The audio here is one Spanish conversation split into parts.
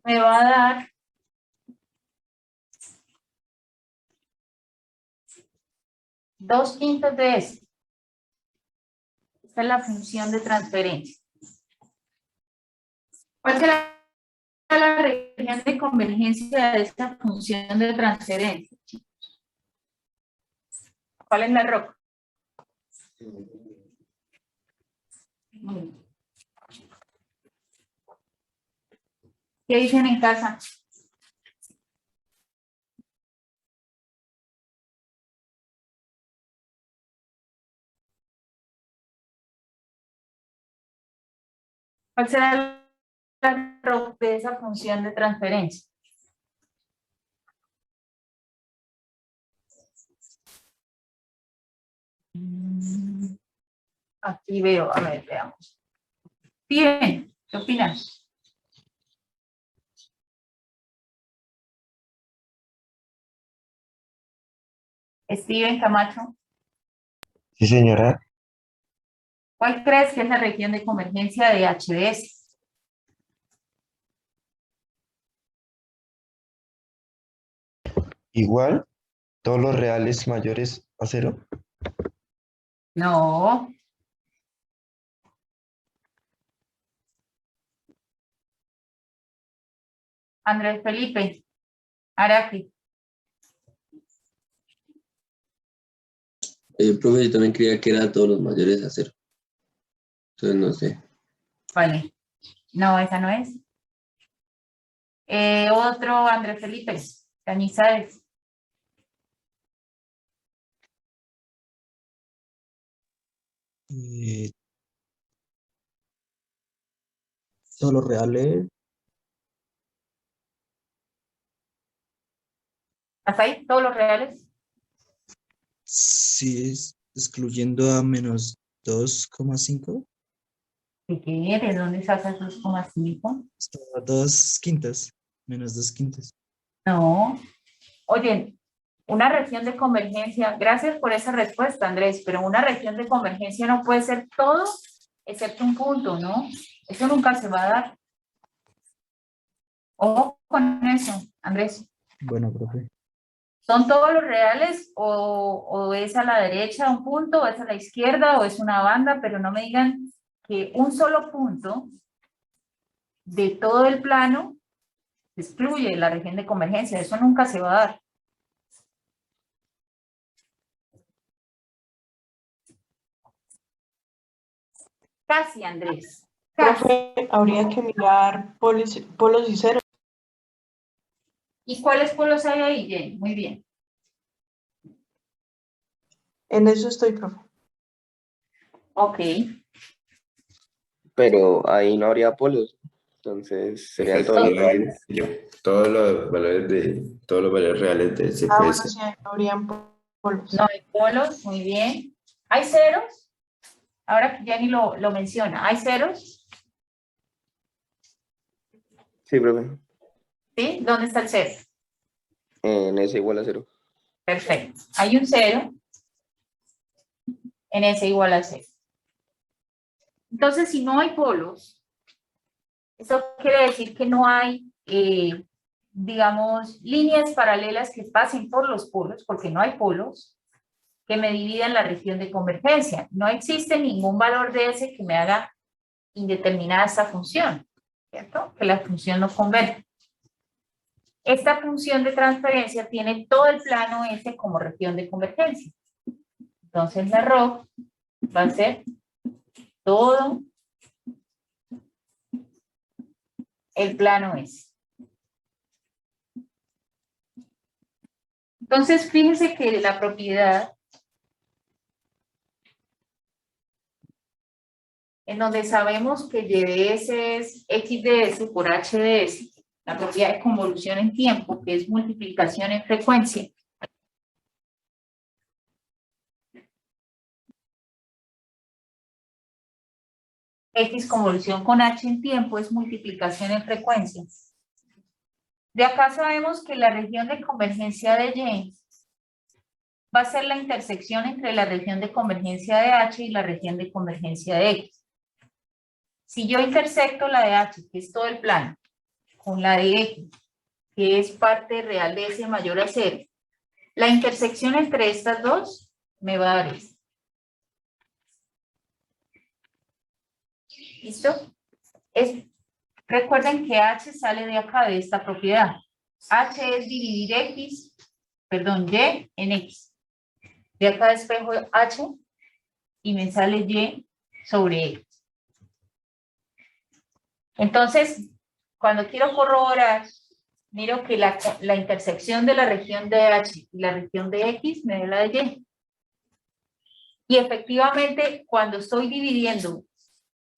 me va a dar dos quintos de S. Esta es la función de transferencia. ¿Cuál será la región de convergencia de esta función de transferencia? ¿Cuál es la roca? ¿Qué dicen en casa? ¿Cuál será la roca de esa función de transferencia? Aquí veo, a ver, veamos. Bien, ¿qué opinas? Steven Camacho, Sí, señora. ¿cuál crees que es la región de convergencia de HDS? Igual, todos los reales mayores a 0. No. Andrés Felipe, Araki. Profe, yo también creía que era todos los mayores a 0. Entonces no sé. Vale. No, esa no es. Otro, Andrés Felipe, Cañizares. Todos los reales. ¿Hasta ahí? ¿Todos los reales? Sí, excluyendo a menos 2,5. ¿De qué? ¿De dónde sacas 2,5? Hasta 2/5. Menos 2/5. No. Oye, una región de convergencia, gracias por esa respuesta, Andrés, pero una región de convergencia no puede ser todo excepto un punto, ¿no? Eso nunca se va a dar. Ojo con eso, Andrés. Bueno, profe. ¿Son todos los reales o es a la derecha un punto, o es a la izquierda, o es una banda? Pero no me digan que un solo punto de todo el plano excluye la región de convergencia. Eso nunca se va a dar. Casi, Andrés. Casi. Profe, habría que mirar polos y ceros. ¿Y cuáles polos hay ahí, Jane? Muy bien. En eso estoy, profe. Ok. Pero ahí no habría polos, entonces serían todos los reales. Todos los valores reales de ese Ah, bueno, pues, sí, habrían polos. No hay polos, muy bien. ¿Hay ceros? Ahora que Jenny lo menciona, ¿hay ceros? Sí, profe, ¿Sí? ¿Dónde está el cero? en S igual a 0. Perfecto. Hay un cero en S igual a 0. Entonces, si no hay polos, eso quiere decir que no hay, digamos, líneas paralelas que pasen por los polos, porque no hay polos que me dividan la región de convergencia. No existe ningún valor de S que me haga indeterminada esta función, ¿cierto? Que la función no converge. Esta función de transferencia tiene todo el plano S como región de convergencia. Entonces la ROC va a ser todo el plano S. Entonces fíjense que la propiedad en donde sabemos que Y de S es X de S por H de S, la propiedad de convolución en tiempo, que es multiplicación en frecuencia. X convolución con H en tiempo es multiplicación en frecuencia. De acá sabemos que la región de convergencia de Y va a ser la intersección entre la región de convergencia de H y la región de convergencia de X. Si yo intersecto la de H, que es todo el plano, con la de X, que es parte real de S mayor a 0, la intersección entre estas dos me va a dar esto. ¿Listo? Recuerden que H sale de acá, de esta propiedad. H es dividir X, perdón, Y en X. De acá despejo H y me sale Y sobre X. Entonces, cuando quiero corroborar, miro que la intersección de la región de H y la región de X me da la de Y. Y efectivamente, cuando estoy dividiendo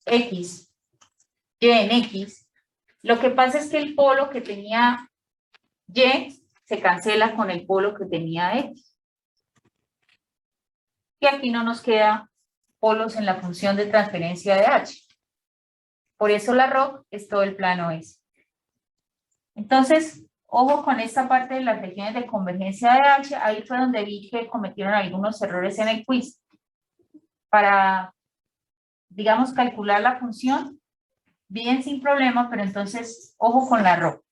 X, Y en X, lo que pasa es que el polo que tenía Y se cancela con el polo que tenía X. Y aquí no nos queda polos en la función de transferencia de H. Por eso la ROC es todo el plano S. Entonces, ojo con esta parte de las regiones de convergencia de H. Ahí fue donde vi que cometieron algunos errores en el quiz. Para, digamos, calcular la función, bien sin problema, pero entonces, ojo con la ROC.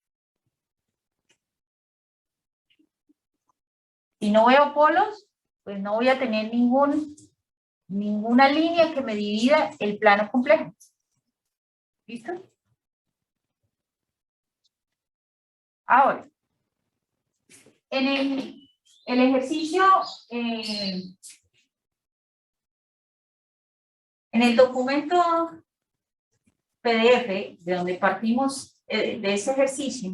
Si no veo polos, pues no voy a tener ninguna línea que me divida el plano complejo. ¿Listo? Ahora, en el ejercicio, en el documento PDF, de donde partimos de ese ejercicio,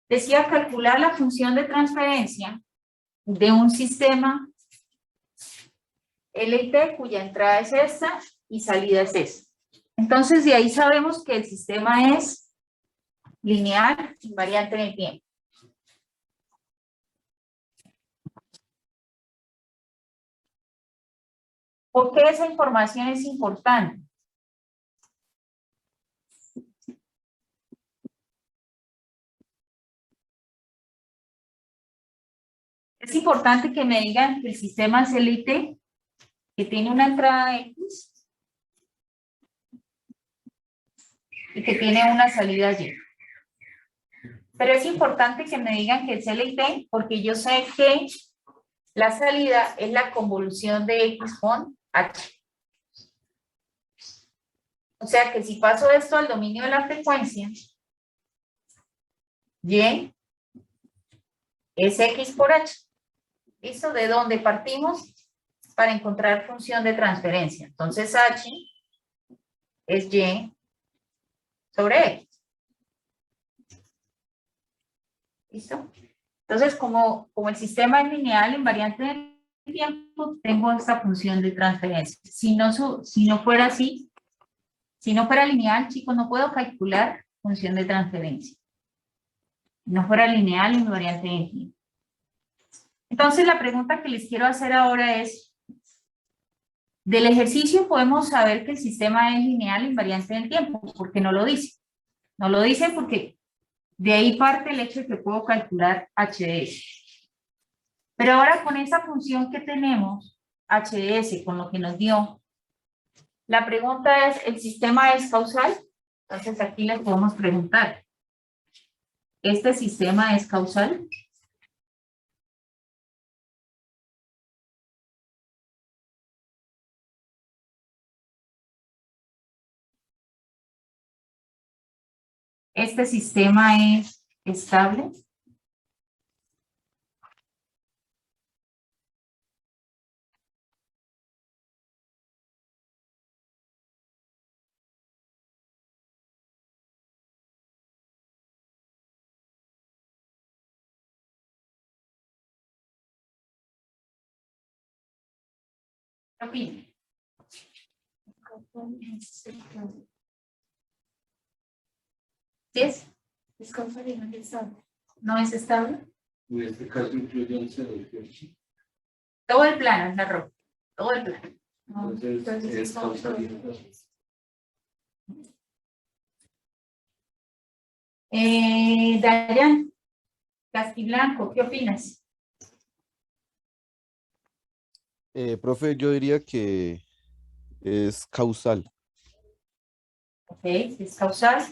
decía calcular la función de transferencia de un sistema LT cuya entrada es esta y salida es esta. Entonces, de ahí sabemos que el sistema es lineal, invariante en el tiempo. ¿Por qué esa información es importante? Es importante que me digan que el sistema es LT, que tiene una entrada X y que tiene una salida Y. Pero es importante que me digan que es LT porque yo sé que la salida es la convolución de X con H. O sea que si paso esto al dominio de la frecuencia, Y es X por H. ¿Listo? ¿De dónde partimos? Para encontrar función de transferencia. Entonces H es Y sobre X. ¿Listo? Entonces, como el sistema es lineal invariante del tiempo, tengo esta función de transferencia. Si no fuera así, si no fuera lineal, chicos, no puedo calcular función de transferencia. Si no fuera lineal invariante del tiempo. Entonces, la pregunta que les quiero hacer ahora es, del ejercicio podemos saber que el sistema es lineal invariante del tiempo, porque no lo dice. No lo dice porque de ahí parte el hecho de que puedo calcular HDS. Pero ahora con esa función que tenemos, HDS, con lo que nos dio, la pregunta es, ¿el sistema es causal? Entonces aquí les podemos preguntar, ¿este sistema es causal? ¿Este sistema es estable? ¿Qué opinan? ¿Sí es? Es causal y no es estable. ¿No es estable? En este caso incluye 11 regiones. Todo el plano es la roca. Todo el plano. Entonces es causalidad. Dayan Castiblanco, ¿qué opinas? Profe, yo diría que es causal. Ok, es causal.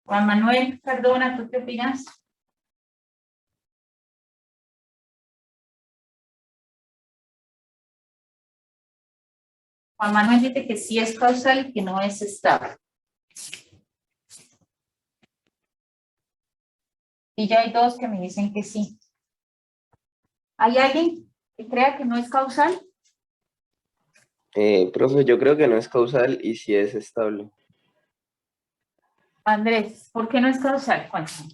Juan Manuel Cardona, ¿tú qué opinas? Juan Manuel dice que sí es causal y que no es estable. Y ya hay dos que me dicen que sí. ¿Hay alguien que crea que no es causal? Profe, yo creo que no es causal y sí es estable. Andrés, ¿por qué no es causal? Cuéntame.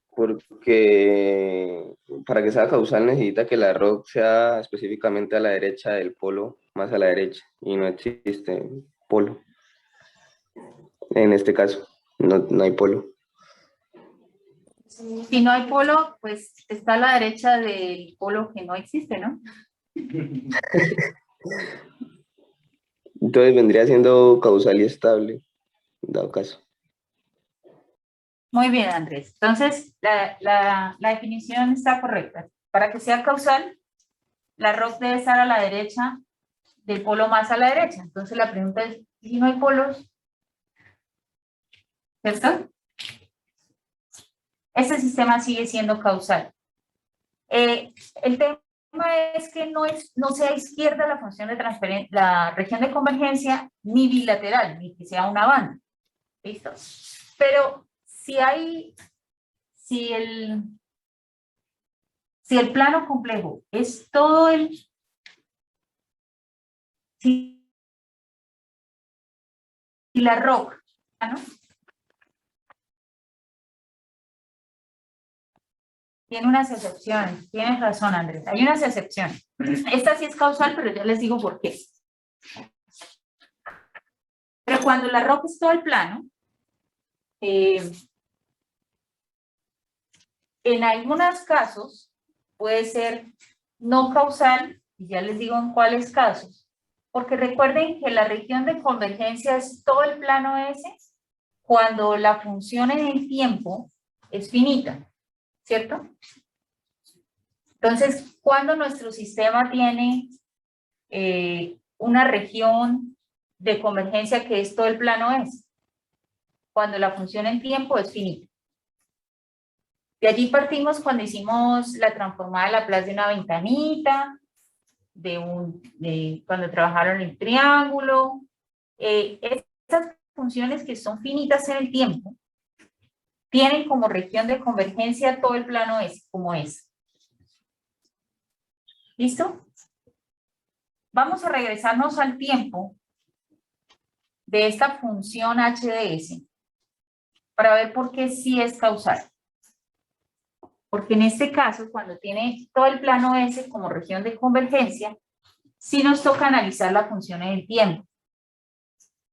Porque para que sea causal necesita que la ROC sea específicamente a la derecha del polo, más a la derecha, y no existe polo. En este caso, no hay polo. Si no hay polo, pues está a la derecha del polo que no existe, ¿no? Entonces vendría siendo causal y estable, en dado caso. Muy bien, Andrés. Entonces, la definición está correcta. Para que sea causal, la ROC debe estar a la derecha del polo más a la derecha. Entonces, la pregunta es, ¿si no hay polos? ¿Cierto? Este sistema sigue siendo causal. El tema es que no sea izquierda la función de transferencia, la región de convergencia, ni bilateral, ni que sea una banda. ¿Listo? Pero si el plano complejo es todo si la ROC, ¿no? Tiene unas excepciones, tienes razón, Andrés, hay unas excepciones. Esta sí es causal, pero ya les digo por qué. Pero cuando la ROC es todo el plano, en algunos casos puede ser no causal, y ya les digo en cuáles casos, porque recuerden que la región de convergencia es todo el plano S cuando la función en el tiempo es finita, ¿cierto? Entonces, cuando nuestro sistema tiene una región de convergencia que es todo el plano S, cuando la función en tiempo es finita. De allí partimos cuando hicimos la transformada de Laplace de una ventanita, cuando trabajaron el triángulo. Estas funciones que son finitas en el tiempo tienen como región de convergencia todo el plano S, como es. ¿Listo? Vamos a regresarnos al tiempo de esta función h de s para ver por qué sí es causal. Porque en este caso, cuando tiene todo el plano S como región de convergencia, sí nos toca analizar la función en el tiempo.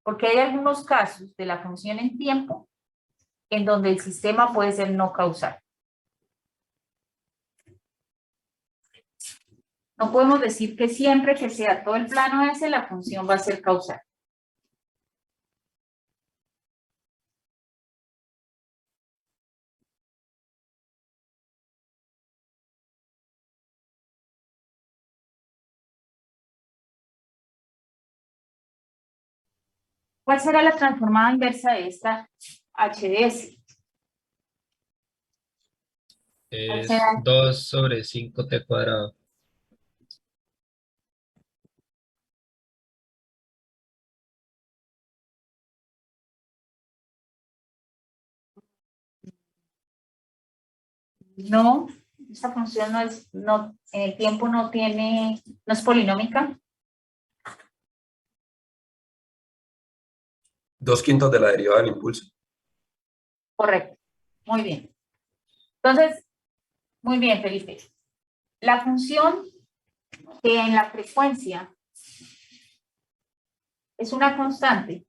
Porque hay algunos casos de la función en tiempo en donde el sistema puede ser no causal. No podemos decir que siempre que sea todo el plano S, la función va a ser causal. ¿Cuál será la transformada inversa de esta h de s? Es será? 2 sobre 5t cuadrado. No, esta función en el tiempo no es polinómica. 2/5 de la derivada del impulso. Correcto. Muy bien. Entonces, muy bien, Felipe. La función que en la frecuencia es una constante,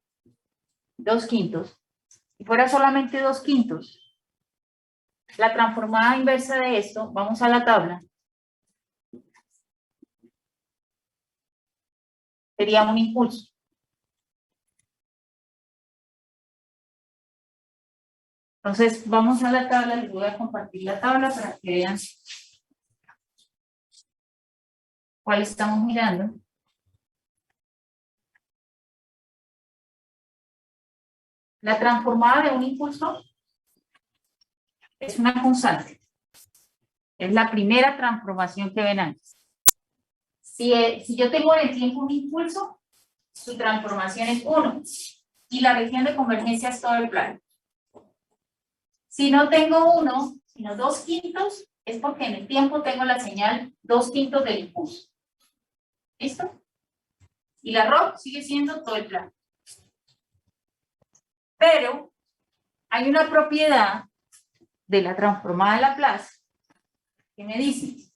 2/5, si fuera solamente 2/5, la transformada inversa de esto, vamos a la tabla, sería un impulso. Entonces, vamos a la tabla, les voy a compartir la tabla para que vean cuál estamos mirando. La transformada de un impulso es una constante. Es la primera transformación que ven antes. Si yo tengo en el tiempo un impulso, su transformación es 1. Y la región de convergencia es todo el plano. Si no tengo 1, sino 2/5, es porque en el tiempo tengo la señal 2/5 del impulso. ¿Listo? Y la ROC sigue siendo todo el plano. Pero hay una propiedad de la transformada de Laplace que me dice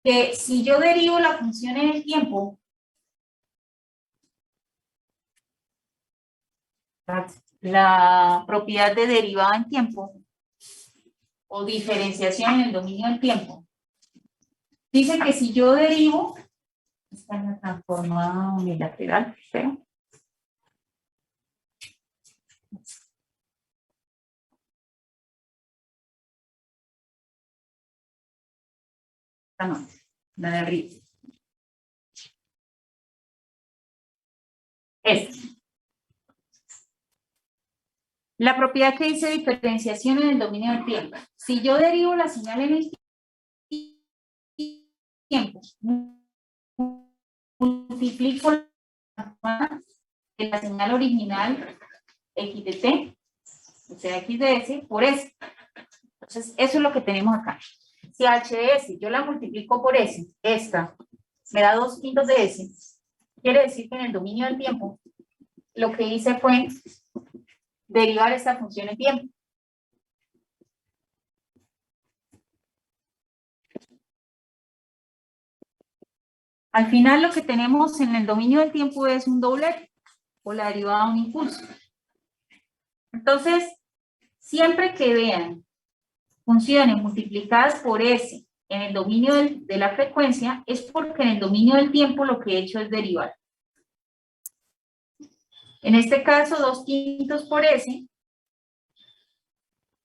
que si yo derivo la función en el tiempo, la propiedad de derivada en tiempo o diferenciación en el dominio del tiempo, dice que si yo derivo, esta es la transformada unilateral, pero no, la de arriba. Esta. La propiedad que dice diferenciación en el dominio del tiempo. Si yo derivo la señal en el tiempo, multiplico la señal original x de t, o sea, x de s, por s. Entonces, eso es lo que tenemos acá. Si h de s yo la multiplico por s, esta me da 2/5 de s, quiere decir que en el dominio del tiempo, lo que hice fue derivar esta función en tiempo. Al final lo que tenemos en el dominio del tiempo es un doblete o la derivada de un impulso. Entonces, siempre que vean funciones multiplicadas por S en el dominio de la frecuencia, es porque en el dominio del tiempo lo que he hecho es derivar. En este caso, 2/5 por S,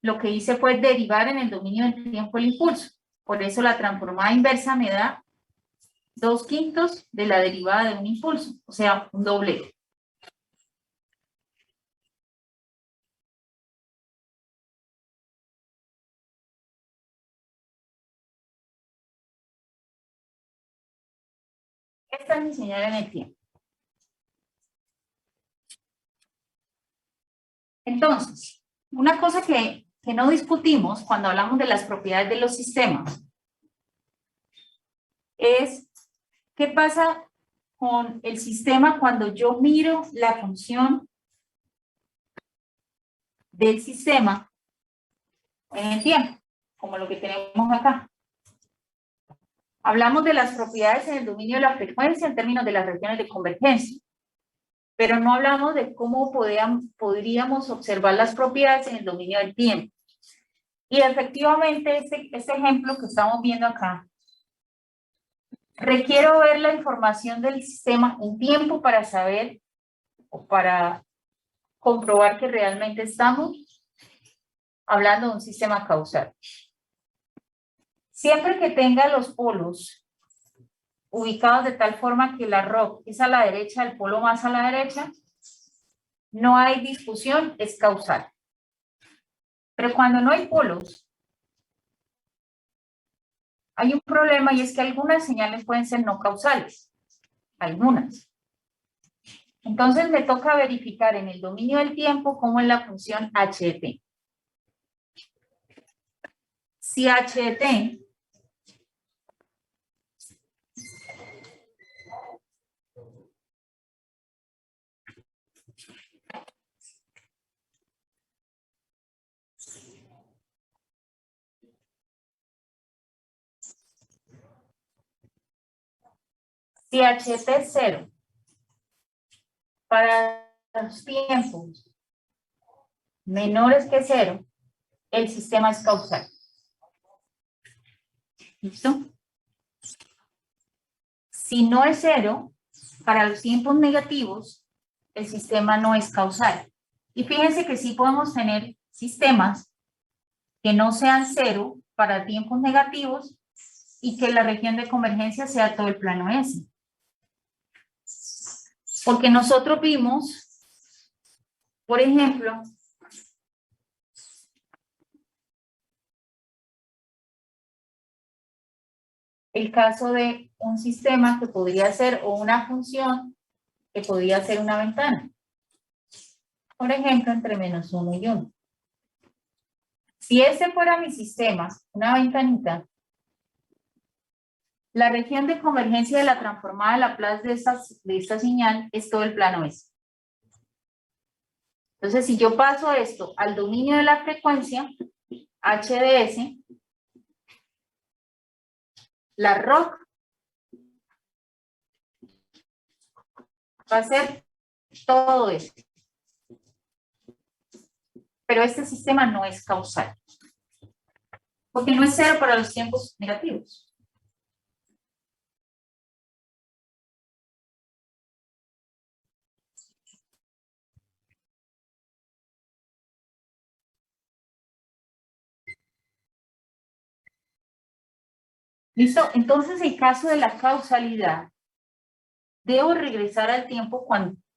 lo que hice fue derivar en el dominio del tiempo el impulso. Por eso la transformada inversa me da 2/5 de la derivada de un impulso, o sea, un doblete. Esta es mi señal en el tiempo. Entonces, una cosa que no discutimos cuando hablamos de las propiedades de los sistemas es qué pasa con el sistema cuando yo miro la función del sistema en el tiempo, como lo que tenemos acá. Hablamos de las propiedades en el dominio de la frecuencia en términos de las regiones de convergencia, pero no hablamos de cómo podríamos observar las propiedades en el dominio del tiempo. Y efectivamente este ejemplo que estamos viendo acá, requiero ver la información del sistema en tiempo para saber o para comprobar que realmente estamos hablando de un sistema causal. Siempre que tenga los polos ubicados de tal forma que la ROC es a la derecha, el polo más a la derecha, no hay discusión, es causal. Pero cuando no hay polos, hay un problema y es que algunas señales pueden ser no causales, algunas. Entonces me toca verificar en el dominio del tiempo cómo es la función h de t. Si h de t si h de t es 0 para los tiempos menores que 0, el sistema es causal. ¿Listo? Si no es 0, para los tiempos negativos, el sistema no es causal. Y fíjense que sí podemos tener sistemas que no sean 0 para tiempos negativos y que la región de convergencia sea todo el plano S. Porque nosotros vimos, por ejemplo, el caso de un sistema que podría ser, o una función que podría ser una ventana. Por ejemplo, entre -1 y 1. Si este fuera mi sistema, una ventanita, la región de convergencia de la transformada de Laplace de esta señal es todo el plano S. Entonces, si yo paso esto al dominio de la frecuencia, H de S, la ROC va a ser todo eso. Pero este sistema no es causal. Porque no es cero para los tiempos negativos. ¿Listo? Entonces, en caso de la causalidad, debo regresar al tiempo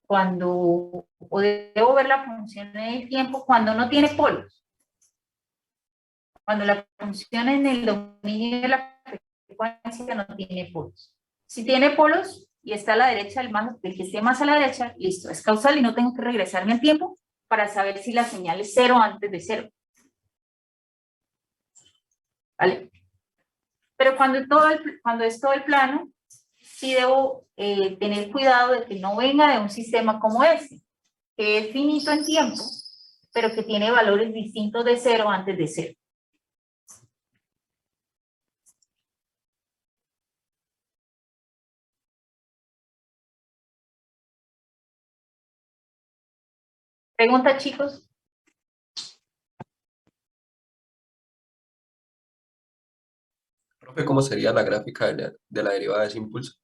o debo ver la función del tiempo cuando no tiene polos. Cuando la función en el dominio de la frecuencia no tiene polos. Si tiene polos y está a la derecha del que esté más a la derecha, listo, es causal y no tengo que regresarme al tiempo para saber si la señal es 0 antes de 0. ¿Vale? Pero cuando es todo el plano, sí debo tener cuidado de que no venga de un sistema como este, que es finito en tiempo, pero que tiene valores distintos de 0 antes de 0. ¿Pregunta, chicos? Profe, ¿cómo sería la gráfica de la derivada de ese impulso?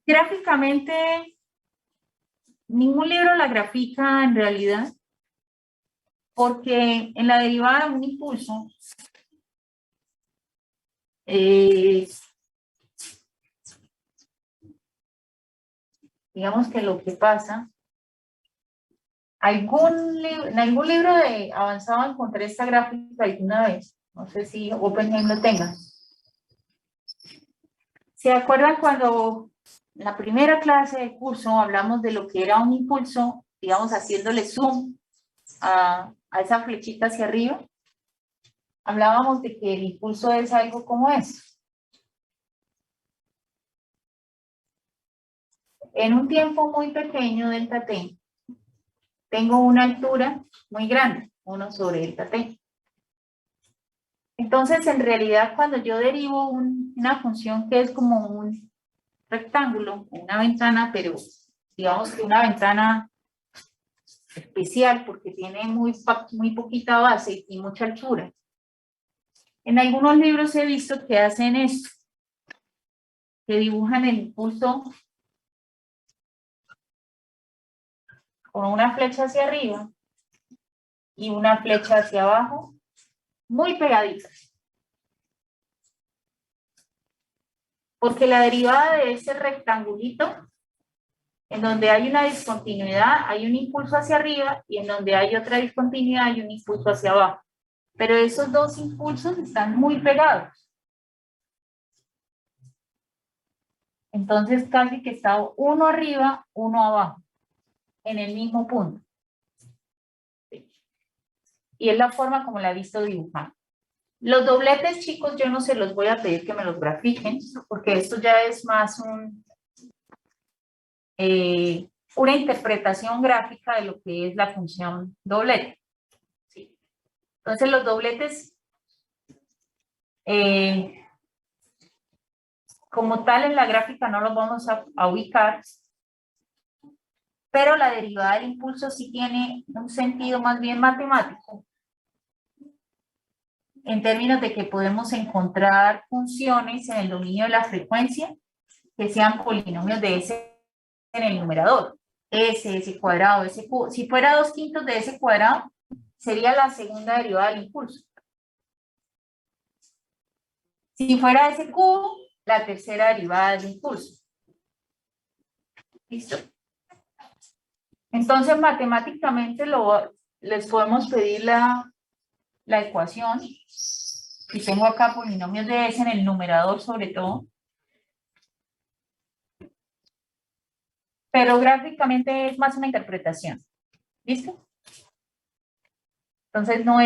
Gráficamente, ningún libro la grafica en realidad, porque en la derivada de un impulso, digamos que lo que pasa, en algún libro de avanzado encontré esta gráfica alguna vez, no sé si OpenGame lo tenga. ¿Se acuerdan cuando en la primera clase del curso hablamos de lo que era un impulso, digamos haciéndole zoom a esa flechita hacia arriba? Hablábamos de que el impulso es algo como eso. En un tiempo muy pequeño, delta t, tengo una altura muy grande, 1 sobre delta t. Entonces, en realidad, cuando yo derivo una función que es como un rectángulo, una ventana, pero digamos que una ventana especial porque tiene muy poquita base y mucha altura. En algunos libros he visto que hacen esto, que dibujan el impulso con una flecha hacia arriba y una flecha hacia abajo, muy pegaditas. Porque la derivada de ese rectangulito, en donde hay una discontinuidad, hay un impulso hacia arriba, y en donde hay otra discontinuidad, hay un impulso hacia abajo. Pero esos dos impulsos están muy pegados. Entonces casi que está uno arriba, uno abajo, en el mismo punto. Y es la forma como la he visto dibujar. Los dobletes, chicos, yo no se los voy a pedir que me los grafiquen, porque esto ya es más una interpretación gráfica de lo que es la función doblete. ¿Sí? Entonces los dobletes, como tal en la gráfica no los vamos a ubicar, pero la derivada del impulso sí tiene un sentido más bien matemático, en términos de que podemos encontrar funciones en el dominio de la frecuencia que sean polinomios de S en el numerador. S cuadrado, S cubo. Si fuera 2/5 de S cuadrado, sería la segunda derivada del impulso. Si fuera ese cubo, la tercera derivada del impulso. ¿Listo? Entonces, matemáticamente les podemos pedir la ecuación. Y tengo acá polinomios de S en el numerador sobre todo. Pero gráficamente es más una interpretación. ¿Listo? Entonces no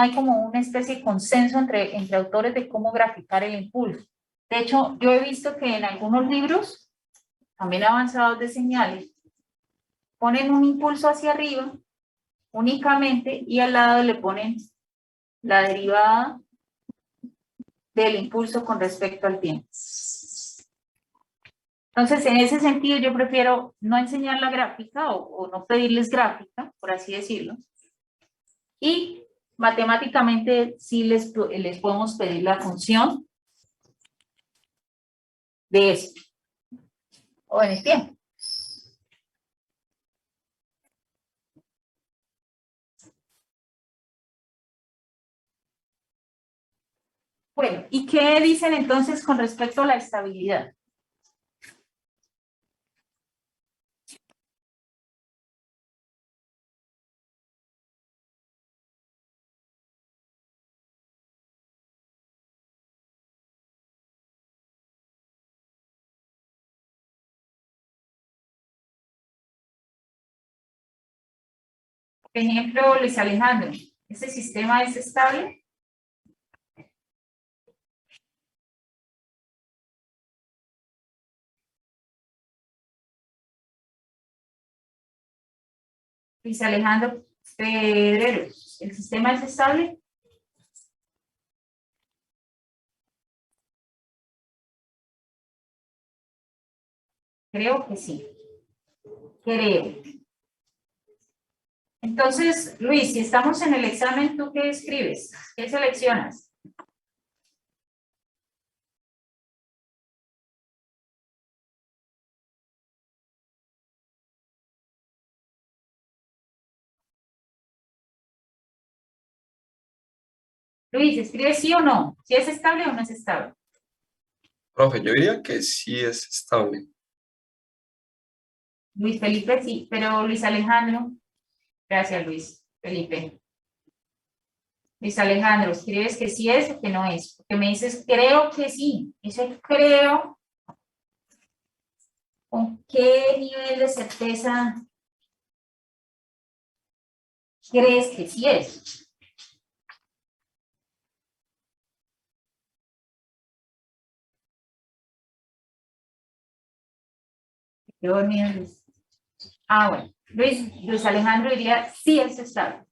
hay como una especie de consenso entre autores de cómo graficar el impulso. De hecho, yo he visto que en algunos libros, también avanzados de señales, ponen un impulso hacia arriba únicamente y al lado le ponen la derivada del impulso con respecto al tiempo. Entonces, en ese sentido, yo prefiero no enseñar la gráfica o no pedirles gráfica, por así decirlo. Y matemáticamente sí les podemos pedir la función de esto, o en el tiempo. Bueno, ¿y qué dicen entonces con respecto a la estabilidad? Por ejemplo, Luis Alejandro, ¿este sistema es estable? Luis Alejandro Pedrero, ¿el sistema es estable? Creo que sí. Creo. Entonces, Luis, si estamos en el examen, ¿tú qué escribes? ¿Qué seleccionas? Luis, ¿escribes sí o no? ¿Si es estable o no es estable? Profe, yo diría que sí es estable. Luis Felipe, sí, pero Luis Alejandro. Gracias, Luis Felipe. Luis Alejandro, ¿escribes que sí es o que no es? Porque me dices, creo que sí. Ese creo, ¿con qué nivel de certeza crees que sí es? Yo, Luis. Bueno. Luis Alejandro diría, sí es estable.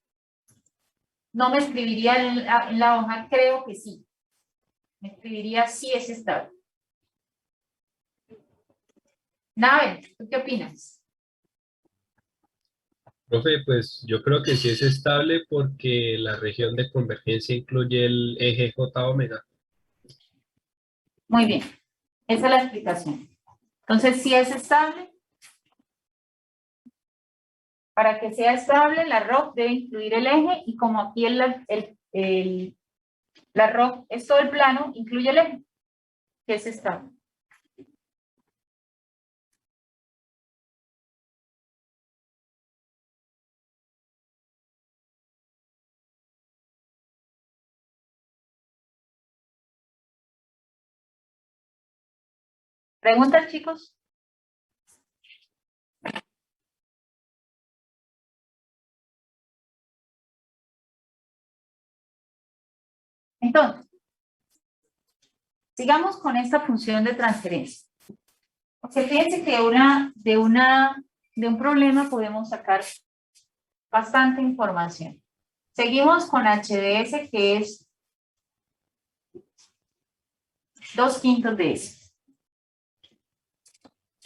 No me escribiría en la hoja, creo que sí. Me escribiría, sí es estable. Nave, ¿tú qué opinas? Profe, pues yo creo que sí es estable porque la región de convergencia incluye el eje J omega. Muy bien, esa es la explicación. Entonces, si es estable, para que sea estable, la ROC debe incluir el eje y como aquí la ROC es todo el plano, incluye el eje, que es estable. ¿Preguntas, chicos? Entonces, sigamos con esta función de transferencia. Porque fíjense que de un problema podemos sacar bastante información. Seguimos con HDS, que es 2/5 de S.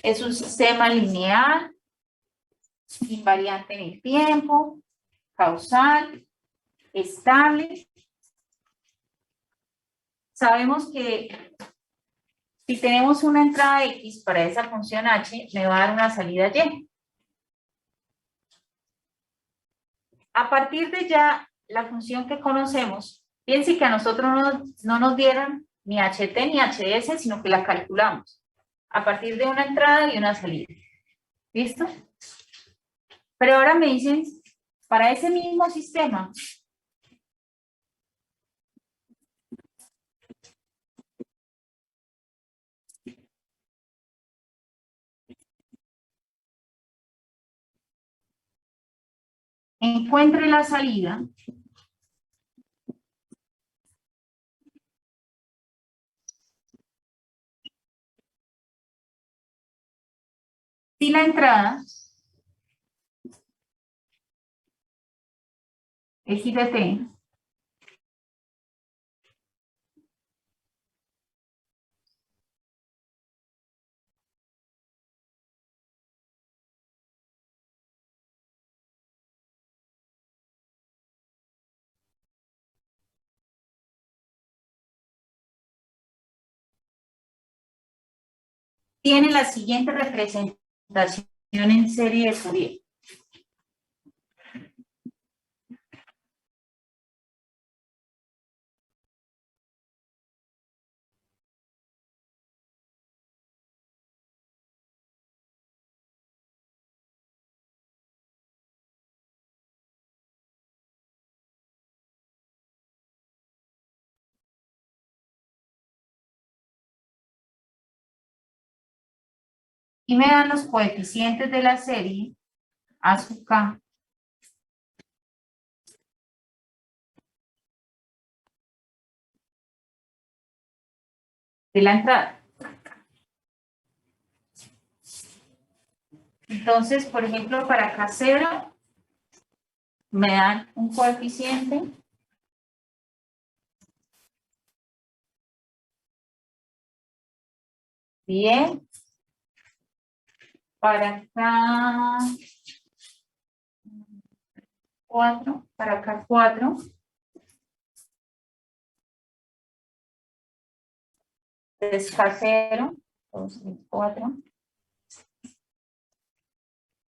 Es un sistema lineal, invariante en el tiempo, causal, estable. Sabemos que si tenemos una entrada X para esa función H, me va a dar una salida Y. A partir de ya la función que conocemos, piense que a nosotros no nos dieron ni HT ni HS, sino que la calculamos a partir de una entrada y una salida. ¿Listo? Pero ahora me dicen, para ese mismo sistema, encuentre la salida si la entrada es IDT tiene la siguiente representación en serie de Fourier. Y me dan los coeficientes de la serie A sub K de la entrada. Entonces, por ejemplo, para K0 me dan un coeficiente bien. Para K4, para K4 es K0, 2, 4.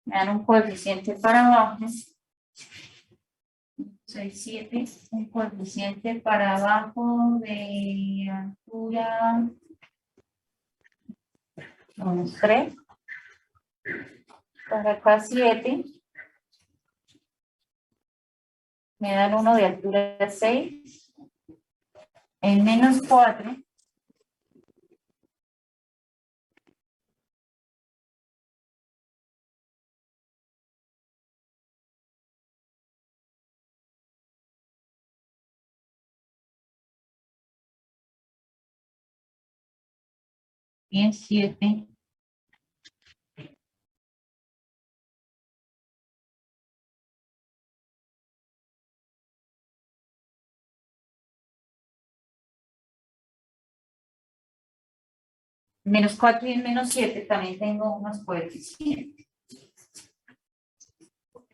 Me dan un coeficiente para abajo, 6, 7, un coeficiente para abajo de altura, 3, para K7, me dan uno de altura 6, en menos 4, y en 7, menos 4 y en menos 7 también tengo unos coeficientes.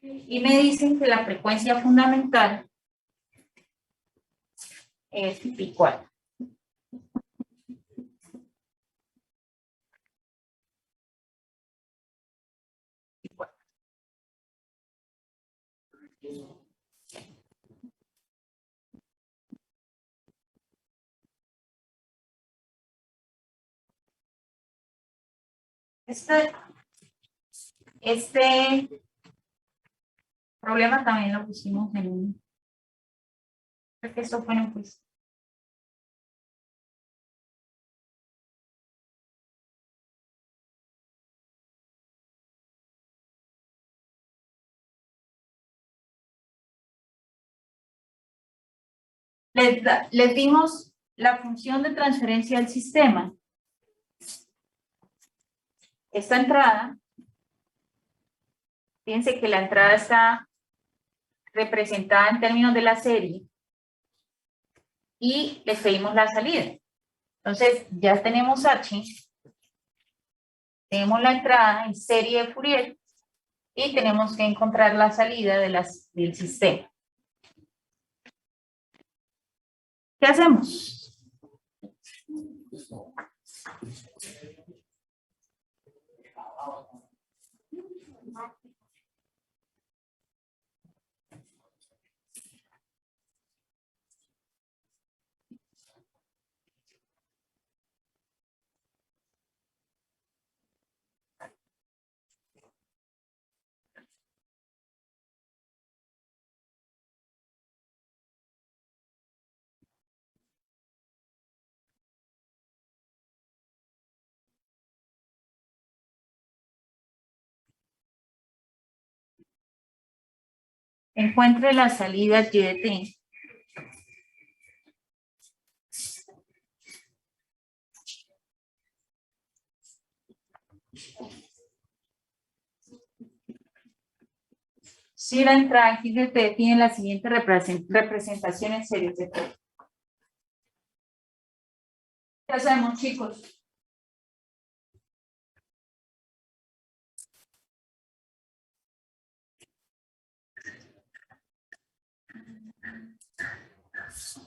Y me dicen que la frecuencia fundamental es pi4. Este problema también lo pusimos en creo que esto fue en un quiz. Les dimos la función de transferencia del sistema. Esta entrada, fíjense que la entrada está representada en términos de la serie y les pedimos la salida. Entonces, ya tenemos H, tenemos la entrada en serie de Fourier y tenemos que encontrar la salida del sistema. ¿Qué hacemos? encuentre la salida y de t. Si la entrada X de t tiene la siguiente representación en series de t. Ya sabemos, chicos.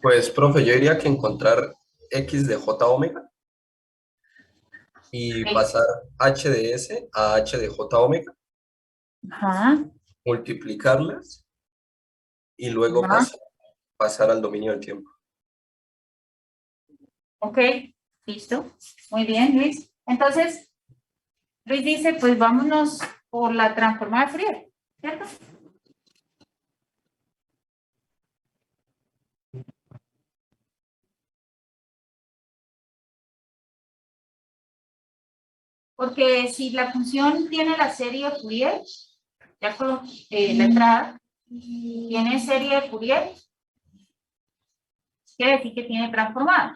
Pues, profe, yo diría que encontrar X de J omega y pasar H de S a H de J omega, Ajá. multiplicarlas y luego Ajá. pasar al dominio del tiempo. Ok, listo. Muy bien, Luis. Entonces, Luis dice, pues vámonos por la transformada de Fourier, ¿cierto? Porque si la función tiene la serie de Fourier, ya con la entrada, tiene serie de Fourier, quiere decir que tiene transformada.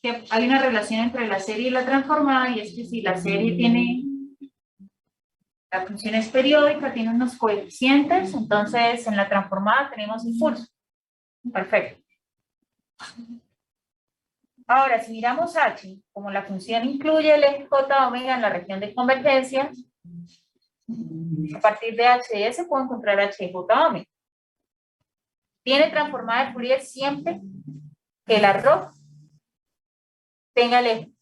Que hay una relación entre la serie y la transformada, y es que si la serie tiene, la función es periódica, tiene unos coeficientes, entonces en la transformada tenemos impulso. Perfecto. Ahora, si miramos H, como la función incluye el eje J omega en la región de convergencia, a partir de H de S puedo encontrar H de J omega. Tiene transformada de Fourier siempre que la ROC tenga el eje.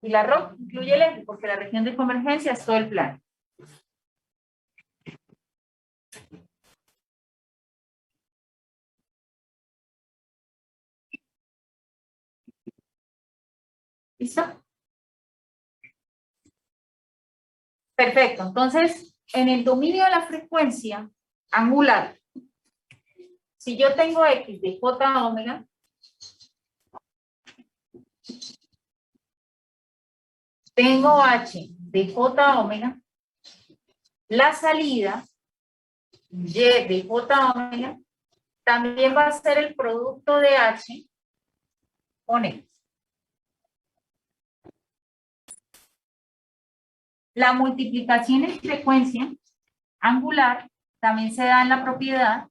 Y la ROC incluye el eje, porque la región de convergencia es todo el plano. ¿Listo? Perfecto. Entonces, en el dominio de la frecuencia angular, si yo tengo X de J omega, tengo H de J omega, la salida Y de J omega también va a ser el producto de H con X. La multiplicación en frecuencia angular también se da en la propiedad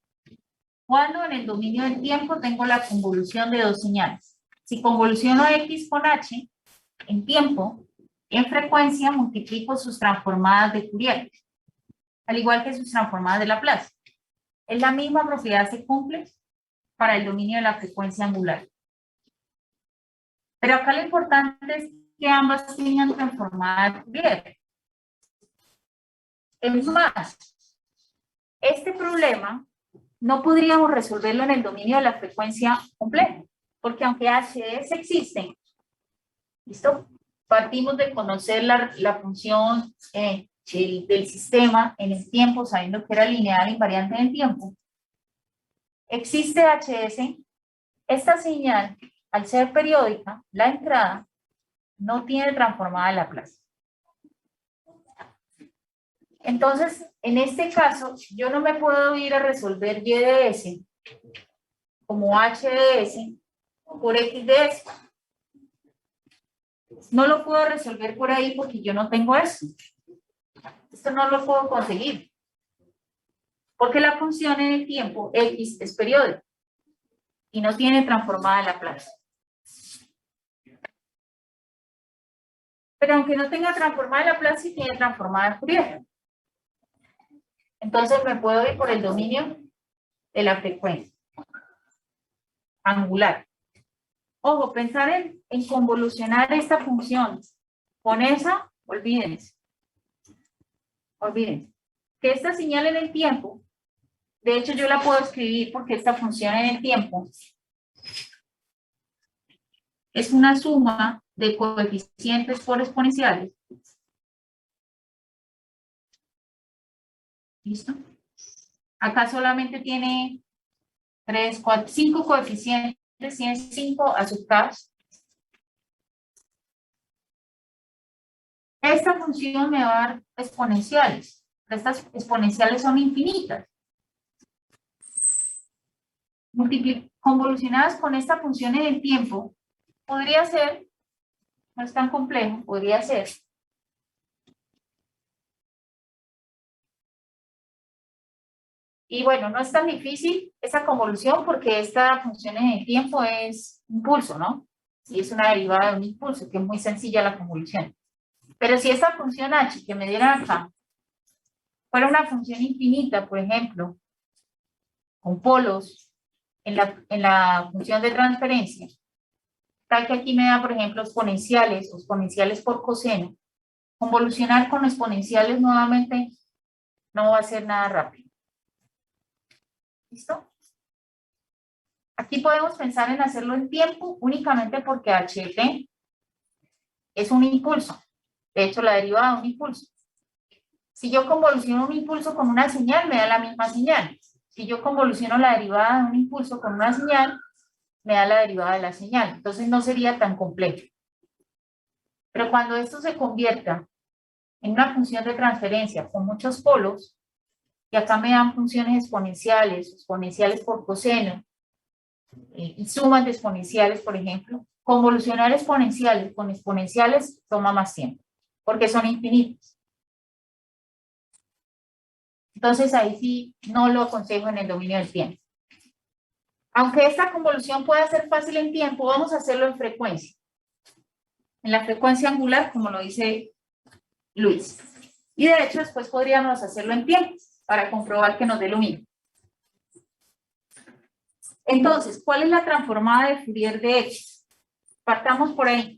cuando en el dominio del tiempo tengo la convolución de dos señales. Si convoluciono X con H en tiempo, en frecuencia multiplico sus transformadas de Fourier, al igual que sus transformadas de Laplace. Es la misma propiedad se cumple para el dominio de la frecuencia angular. Pero acá lo importante es que ambas tengan transformada de Fourier. Es más, este problema no podríamos resolverlo en el dominio de la frecuencia compleja, porque aunque HS existen, ¿listo? Partimos de conocer la función del sistema en el tiempo, sabiendo que era lineal invariante en el tiempo. Existe HS, esta señal, al ser periódica, la entrada no tiene transformada de Laplace. Entonces, en este caso, yo no me puedo ir a resolver Y de S como H de S por X de S. No lo puedo resolver por ahí porque yo no tengo eso. Esto no lo puedo conseguir. Porque la función en el tiempo X es periódica y no tiene transformada de Laplace. Pero aunque no tenga transformada de Laplace, sí tiene transformada de Fourier. Entonces me puedo ir por el dominio de la frecuencia angular. Ojo, pensar en convolucionar esta función con esa, olvídense. Olvídense. Que esta señal en el tiempo, de hecho yo la puedo escribir porque esta función en el tiempo es una suma de coeficientes por exponenciales. ¿Listo? Acá solamente tiene 3, 4, 5 coeficientes, tiene 5 a su caso. Esta función me va a dar exponenciales. Estas exponenciales son infinitas. Convolucionadas con esta función en el tiempo, podría ser, no es tan complejo, podría ser y bueno, no es tan difícil esa convolución porque esta función en el tiempo es impulso, ¿no? Y es una derivada de un impulso, que es muy sencilla la convolución. Pero si esta función h que me dieron acá fuera una función infinita, por ejemplo, con polos en la función de transferencia, tal que aquí me da, por ejemplo, exponenciales o exponenciales por coseno, convolucionar con exponenciales nuevamente no va a ser nada rápido. ¿Listo? Aquí podemos pensar en hacerlo en tiempo únicamente porque HT es un impulso. De hecho, la derivada de un impulso. Si yo convoluciono un impulso con una señal, me da la misma señal. Si yo convoluciono la derivada de un impulso con una señal, me da la derivada de la señal. Entonces no sería tan complejo. Pero cuando esto se convierta en una función de transferencia con muchos polos, y acá me dan funciones exponenciales por coseno, y sumas de exponenciales, por ejemplo, convolucionar exponenciales con exponenciales toma más tiempo, porque son infinitos. Entonces ahí sí no lo aconsejo en el dominio del tiempo. Aunque esta convolución pueda ser fácil en tiempo, vamos a hacerlo en frecuencia. En la frecuencia angular, como lo dice Luis. Y de hecho después podríamos hacerlo en tiempo, para comprobar que nos dé lo mismo. Entonces, ¿cuál es la transformada de Fourier de X? Partamos por ahí.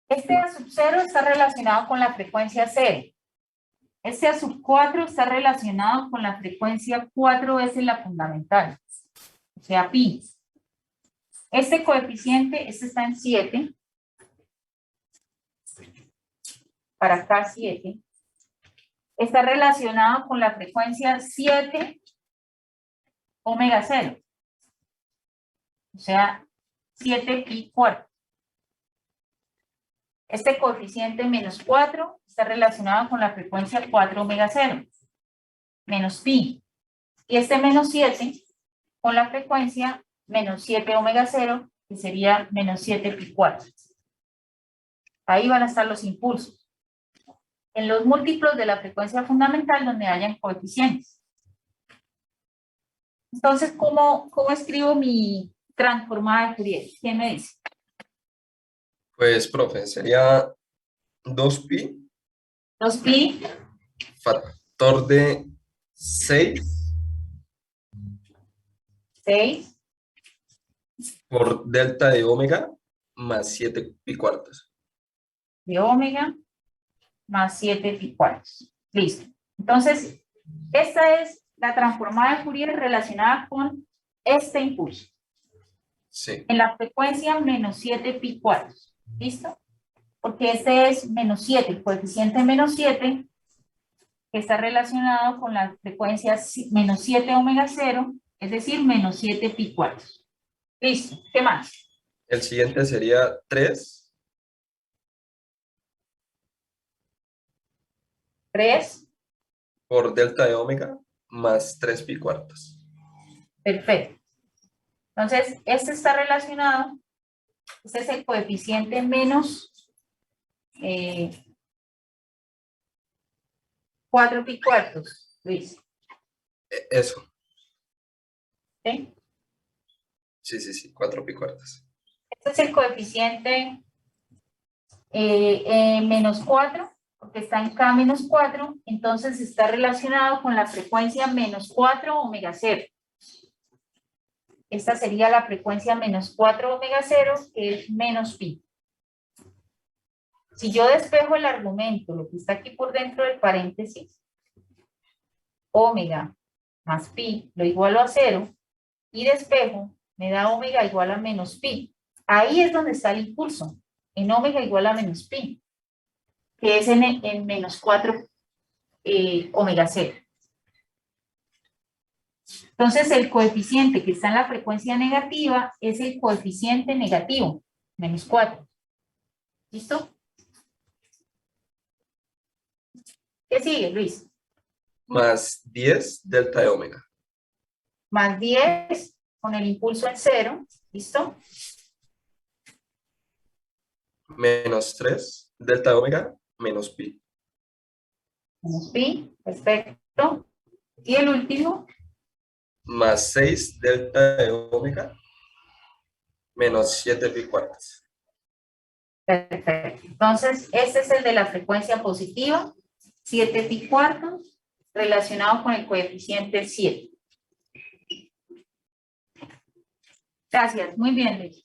Este A sub 0 está relacionado con la frecuencia 0. Este A sub 4 está relacionado con la frecuencia 4 veces la fundamental. O sea, pi. Este coeficiente, este está en 7. Para acá 7. Está relacionado con la frecuencia 7 omega 0. O sea, 7 pi cuarto. Este coeficiente menos 4 está relacionado con la frecuencia 4 omega 0, menos pi. Y este menos 7 con la frecuencia menos 7 omega 0, que sería menos 7 pi cuarto. Ahí van a estar los impulsos. En los múltiplos de la frecuencia fundamental donde hayan coeficientes. Entonces, ¿cómo escribo mi transformada de Fourier? ¿Quién me dice? Pues, profe, sería 2pi 2pi factor de 6 por delta de omega más 7 pi cuartos. de omega más 7 pi cuartos. Listo. Entonces, esta es la transformada de Fourier relacionada con este impulso. Sí. En la frecuencia menos 7 pi cuartos. ¿Listo? Porque este es menos 7, el coeficiente menos 7, que está relacionado con la frecuencia menos 7 omega 0, es decir, menos 7 pi cuartos. Listo. ¿Qué más? El siguiente sería 3 por delta de omega más 3 pi cuartos. Perfecto. Entonces, este está relacionado, este es el coeficiente menos 4 pi cuartos, Luis. Eso. ¿Sí? Sí, 4 pi cuartos. Este es el coeficiente menos 4, porque está en K menos 4, entonces está relacionado con la frecuencia menos 4 omega 0. Esta sería la frecuencia menos 4 omega 0, que es menos pi. Si yo despejo el argumento, lo que está aquí por dentro del paréntesis, omega más pi lo igualo a 0, y despejo, me da omega igual a menos pi. Ahí es donde está el impulso, en omega igual a menos pi, que es en menos 4 omega 0. Entonces, el coeficiente que está en la frecuencia negativa es el coeficiente negativo, menos 4. ¿Listo? ¿Qué sigue, Luis? Más 10 delta de omega. Más 10 con el impulso en 0. ¿Listo? Menos 3 delta de omega menos pi. Menos pi, perfecto. Y el último, Más 6 delta de omega menos 7 pi cuartos. perfecto. Entonces, este es el de la frecuencia positiva, 7 pi cuartos, relacionado con el coeficiente 7. Gracias, muy bien, Luis.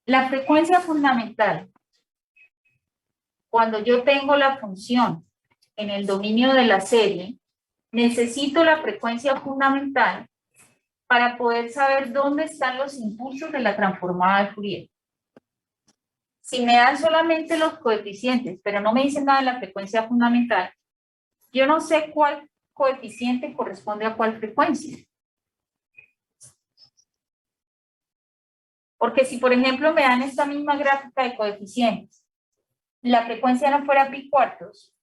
La frecuencia fundamental, cuando yo tengo la función en el dominio de la serie, necesito la frecuencia fundamental para poder saber dónde están los impulsos de la transformada de Fourier. Si me dan solamente los coeficientes, pero no me dicen nada de la frecuencia fundamental, yo no sé cuál coeficiente corresponde a cuál frecuencia. Porque si, por ejemplo, me dan esta misma gráfica de coeficientes, la frecuencia no fuera pi cuartos,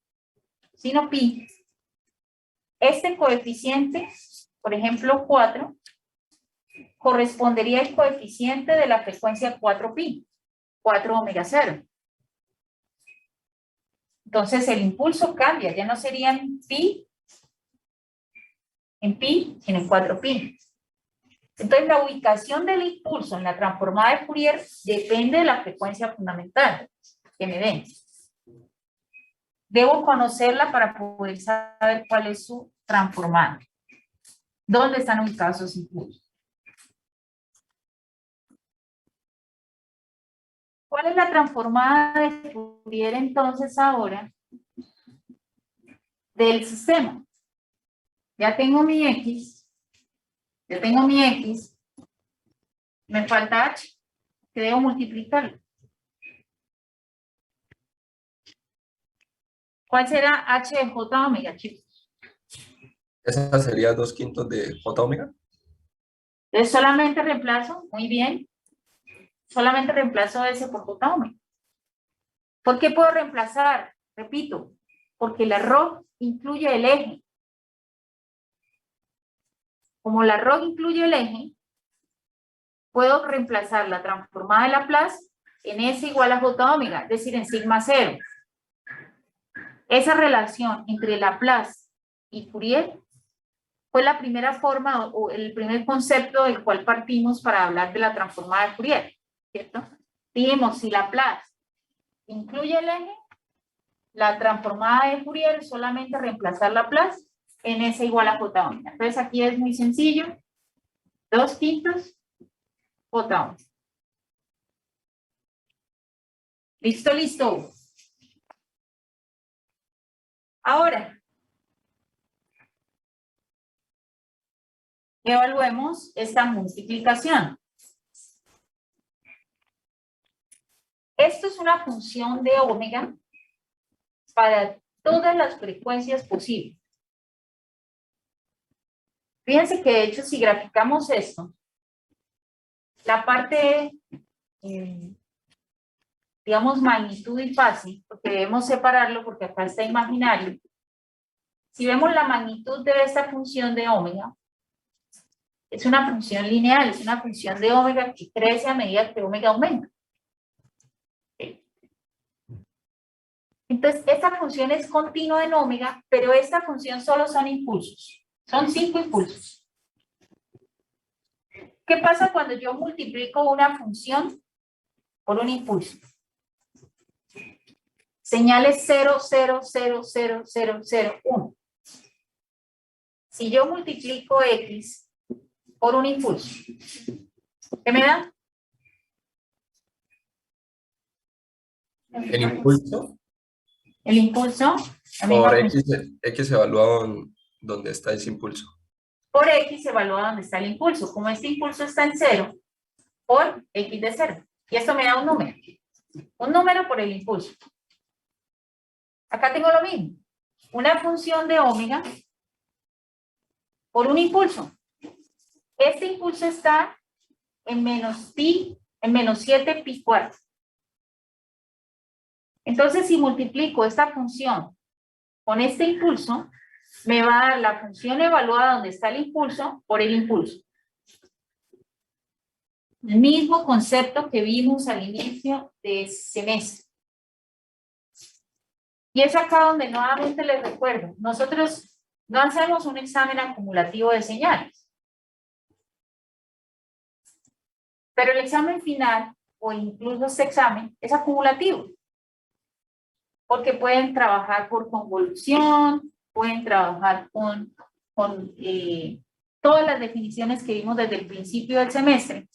sino pi, este coeficiente, por ejemplo, 4, correspondería al coeficiente de la frecuencia 4pi, 4 omega 0. Entonces el impulso cambia, ya no sería en pi, sino en 4pi. Entonces la ubicación del impulso en la transformada de Fourier depende de la frecuencia fundamental que me den. Debo conocerla para poder saber cuál es su transformada. ¿Dónde están ubicados esos impulsos? ¿Cuál es la transformada de Fourier entonces ahora del sistema? Ya tengo mi X. Me falta H, que debo multiplicarlo. ¿Cuál será H de J omega, chicos? Esa sería 2/5 de J omega. Entonces solamente reemplazo, muy bien, solamente reemplazo S por J omega. ¿Por qué puedo reemplazar? Repito, porque la ROG incluye el eje. Como la ROG incluye el eje, puedo reemplazar la transformada de Laplace en S igual a J omega, es decir, en sigma 0. Esa relación entre Laplace y Fourier fue la primera forma o el primer concepto del cual partimos para hablar de la transformada de Fourier, ¿cierto? Dijimos, si Laplace incluye el eje, la transformada de Fourier es solamente reemplazar Laplace en S igual a J omega. Entonces aquí es muy sencillo, 2/5 J omega. ¿Listo, listo? Ahora, evaluemos esta multiplicación. Esto es una función de omega para todas las frecuencias posibles. Fíjense que de hecho si graficamos esto, la parte, digamos, magnitud y fase, porque debemos separarlo porque acá está imaginario. Si vemos la magnitud de esta función de omega, es una función lineal, es una función de omega que crece a medida que omega aumenta. Entonces, esta función es continua en omega, pero esta función solo son impulsos. Son 5 impulsos. ¿Qué pasa cuando yo multiplico una función por un impulso? Señales 0, 0, 0, 0, 0, 0, 1. Si yo multiplico X por un impulso, ¿qué me da? El impulso El impulso, la misma por función. X evaluado donde está ese impulso. Por X se evalúa dónde está el impulso. Como este impulso está en 0, por X de 0. Y esto me da un número. Un número por el impulso. Acá tengo lo mismo. Una función de omega por un impulso. Este impulso está en menos pi, en menos 7 pi cuarto. Entonces, si multiplico esta función con este impulso, me va a dar la función evaluada donde está el impulso por el impulso. El mismo concepto que vimos al inicio del semestre. Y es acá donde nuevamente les recuerdo, nosotros no hacemos un examen acumulativo de señales. Pero el examen final, o incluso este examen, es acumulativo. Porque pueden trabajar por convolución, pueden trabajar con todas las definiciones que vimos desde el principio del semestre,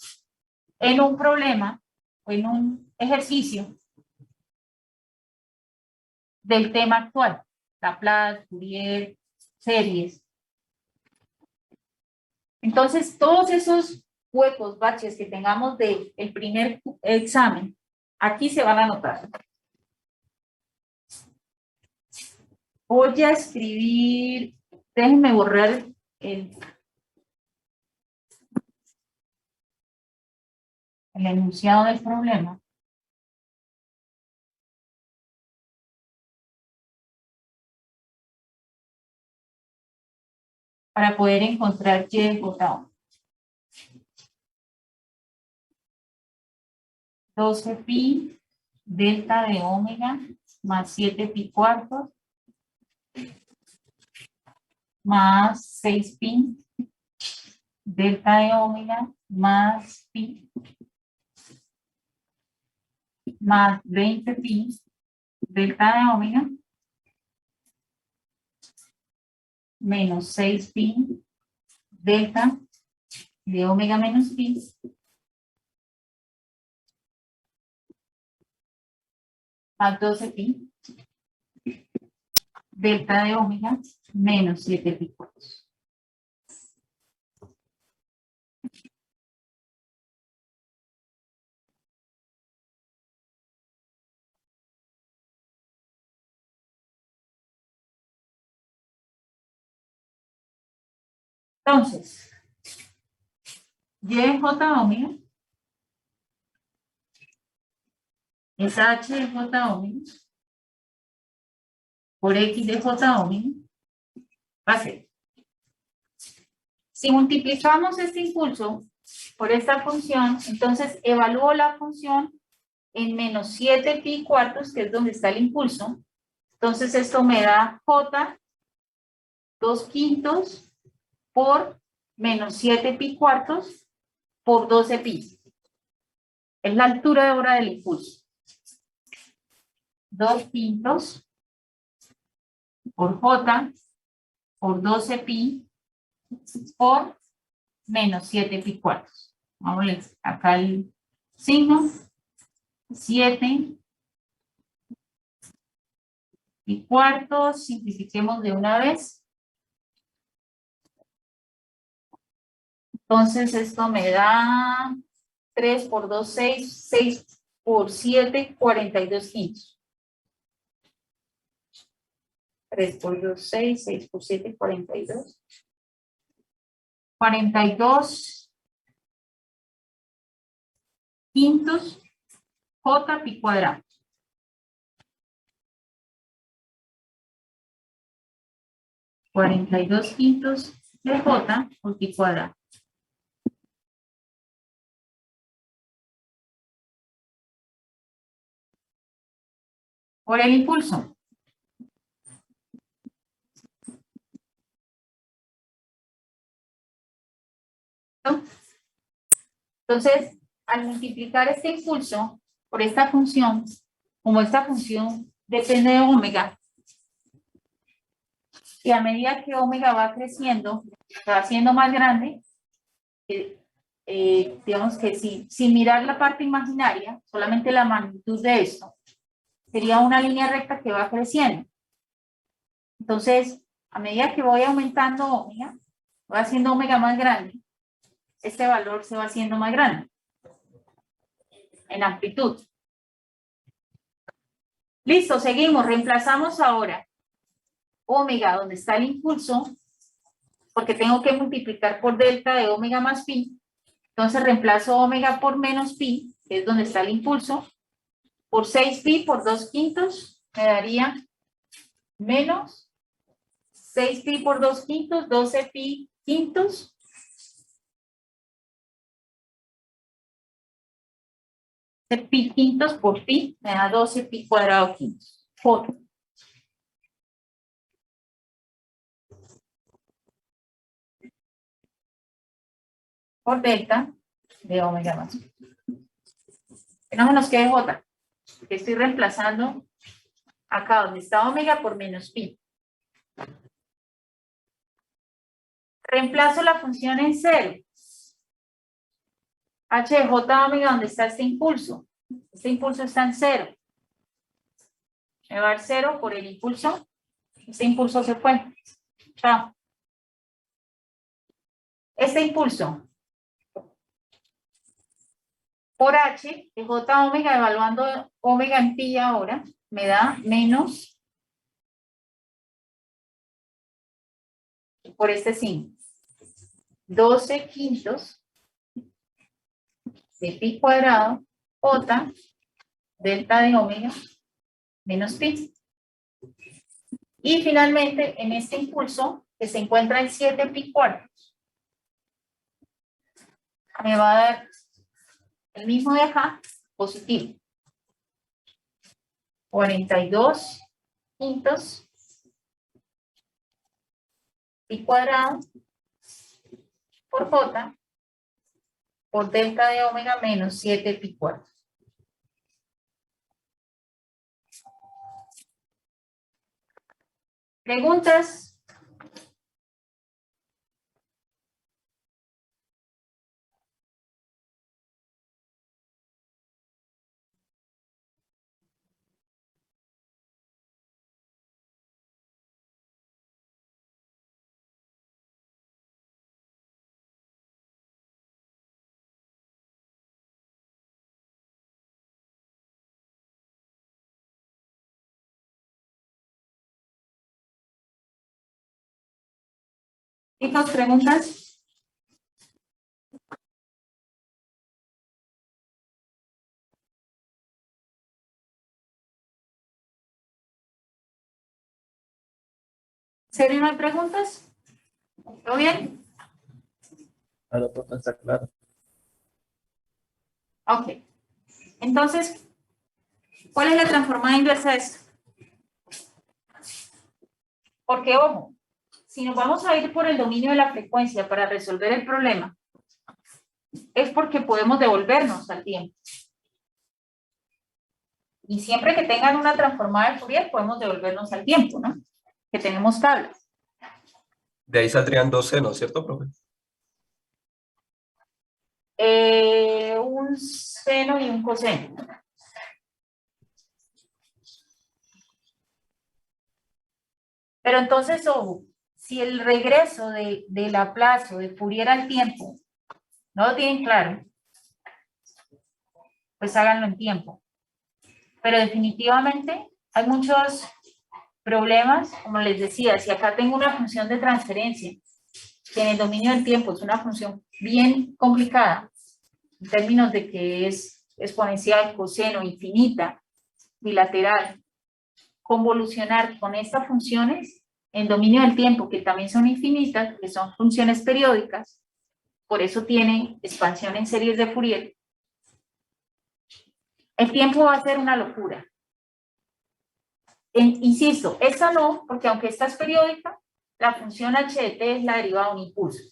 en un problema o en un ejercicio del tema actual, Laplace, Fourier, series. Entonces, todos esos huecos, baches que tengamos del primer examen, aquí se van a anotar. Voy a escribir, déjenme borrar el enunciado del problema. Para poder encontrar Y J1. 12 pi delta de omega más 7 pi cuartos más 6 pi delta de omega más pi más 20 pi delta de omega menos 6 pi delta de omega menos pi más 12 pi delta de omega menos 7 pi cuartos. Entonces, Y J omega es H de J omega por X de J omega va a ser. Si multiplicamos este impulso por esta función, entonces evalúo la función en menos 7 pi cuartos, que es donde está el impulso. Entonces esto me da J 2/5 por menos 7 pi cuartos por 12 pi. Es la altura de hora del impulso. 2/5 por J por 12 pi por menos 7 pi cuartos. Vamos a ver acá el signo. 7 pi cuartos, simplifiquemos de una vez. Entonces esto me da 3 por 2, 6, 6 por 7, 42 quintos. 3 por 2, 6, 6 por 7, 42. 42 quintos J pi cuadrado. $42 quintos de J por pi cuadrado. Por el impulso. ¿No? Entonces, al multiplicar este impulso por esta función, como esta función depende de omega, y a medida que omega va creciendo, se va haciendo más grande, digamos que sin mirar la parte imaginaria, solamente la magnitud de esto, sería una línea recta que va creciendo. Entonces, a medida que voy aumentando omega, voy haciendo omega más grande, este valor se va haciendo más grande. en amplitud. Listo, seguimos. Reemplazamos ahora omega, donde está el impulso, porque tengo que multiplicar por delta de omega más pi. Entonces reemplazo omega por menos pi, que es donde está el impulso, por 6pi por 2/5, me daría menos 6pi por 2/5, 12pi quintos. Pi quintos por pi, me da 12pi cuadrado quintos. Por delta de omega más pi. Que no se nos quede J, porque estoy reemplazando acá donde está omega por menos pi. Reemplazo la función en 0. H de J omega, donde está este impulso. Este impulso está en 0. Me va a dar 0 por el impulso. Este impulso se fue. Chao. Este impulso por H de J omega, evaluando omega en pi ahora, me da menos por este signo. 12/5 de pi cuadrado, J, delta de omega, menos pi. Y finalmente, en este impulso, que se encuentra en 7pi cuartos, me va a dar el mismo de acá, positivo. 42/5 pi cuadrado por J por delta de omega menos 7pi cuartos. ¿Preguntas? Chicos, ¿preguntas? ¿En serio no hay preguntas? ¿Todo bien? Ahora todo está claro. Ok. Entonces, ¿cuál es la transformada inversa de esto? Porque, ojo, si nos vamos a ir por el dominio de la frecuencia para resolver el problema, es porque podemos devolvernos al tiempo. Y siempre que tengan una transformada de Fourier, podemos devolvernos al tiempo, ¿no? Que tenemos tablas. De ahí saldrían dos senos, ¿cierto, profe? Un seno y un coseno. Pero entonces, ojo, si el regreso de Laplace o de Fourier al tiempo no lo tienen claro, pues háganlo en tiempo. Pero definitivamente hay muchos problemas, como les decía, si acá tengo una función de transferencia, que en el dominio del tiempo es una función bien complicada, en términos de que es exponencial, coseno, infinita, bilateral, convolucionar con estas funciones en dominio del tiempo, que también son infinitas, que son funciones periódicas, por eso tiene expansión en series de Fourier. El tiempo va a ser una locura. Insisto, esta no, porque aunque esta es periódica, la función h de t es la derivada de un impulso.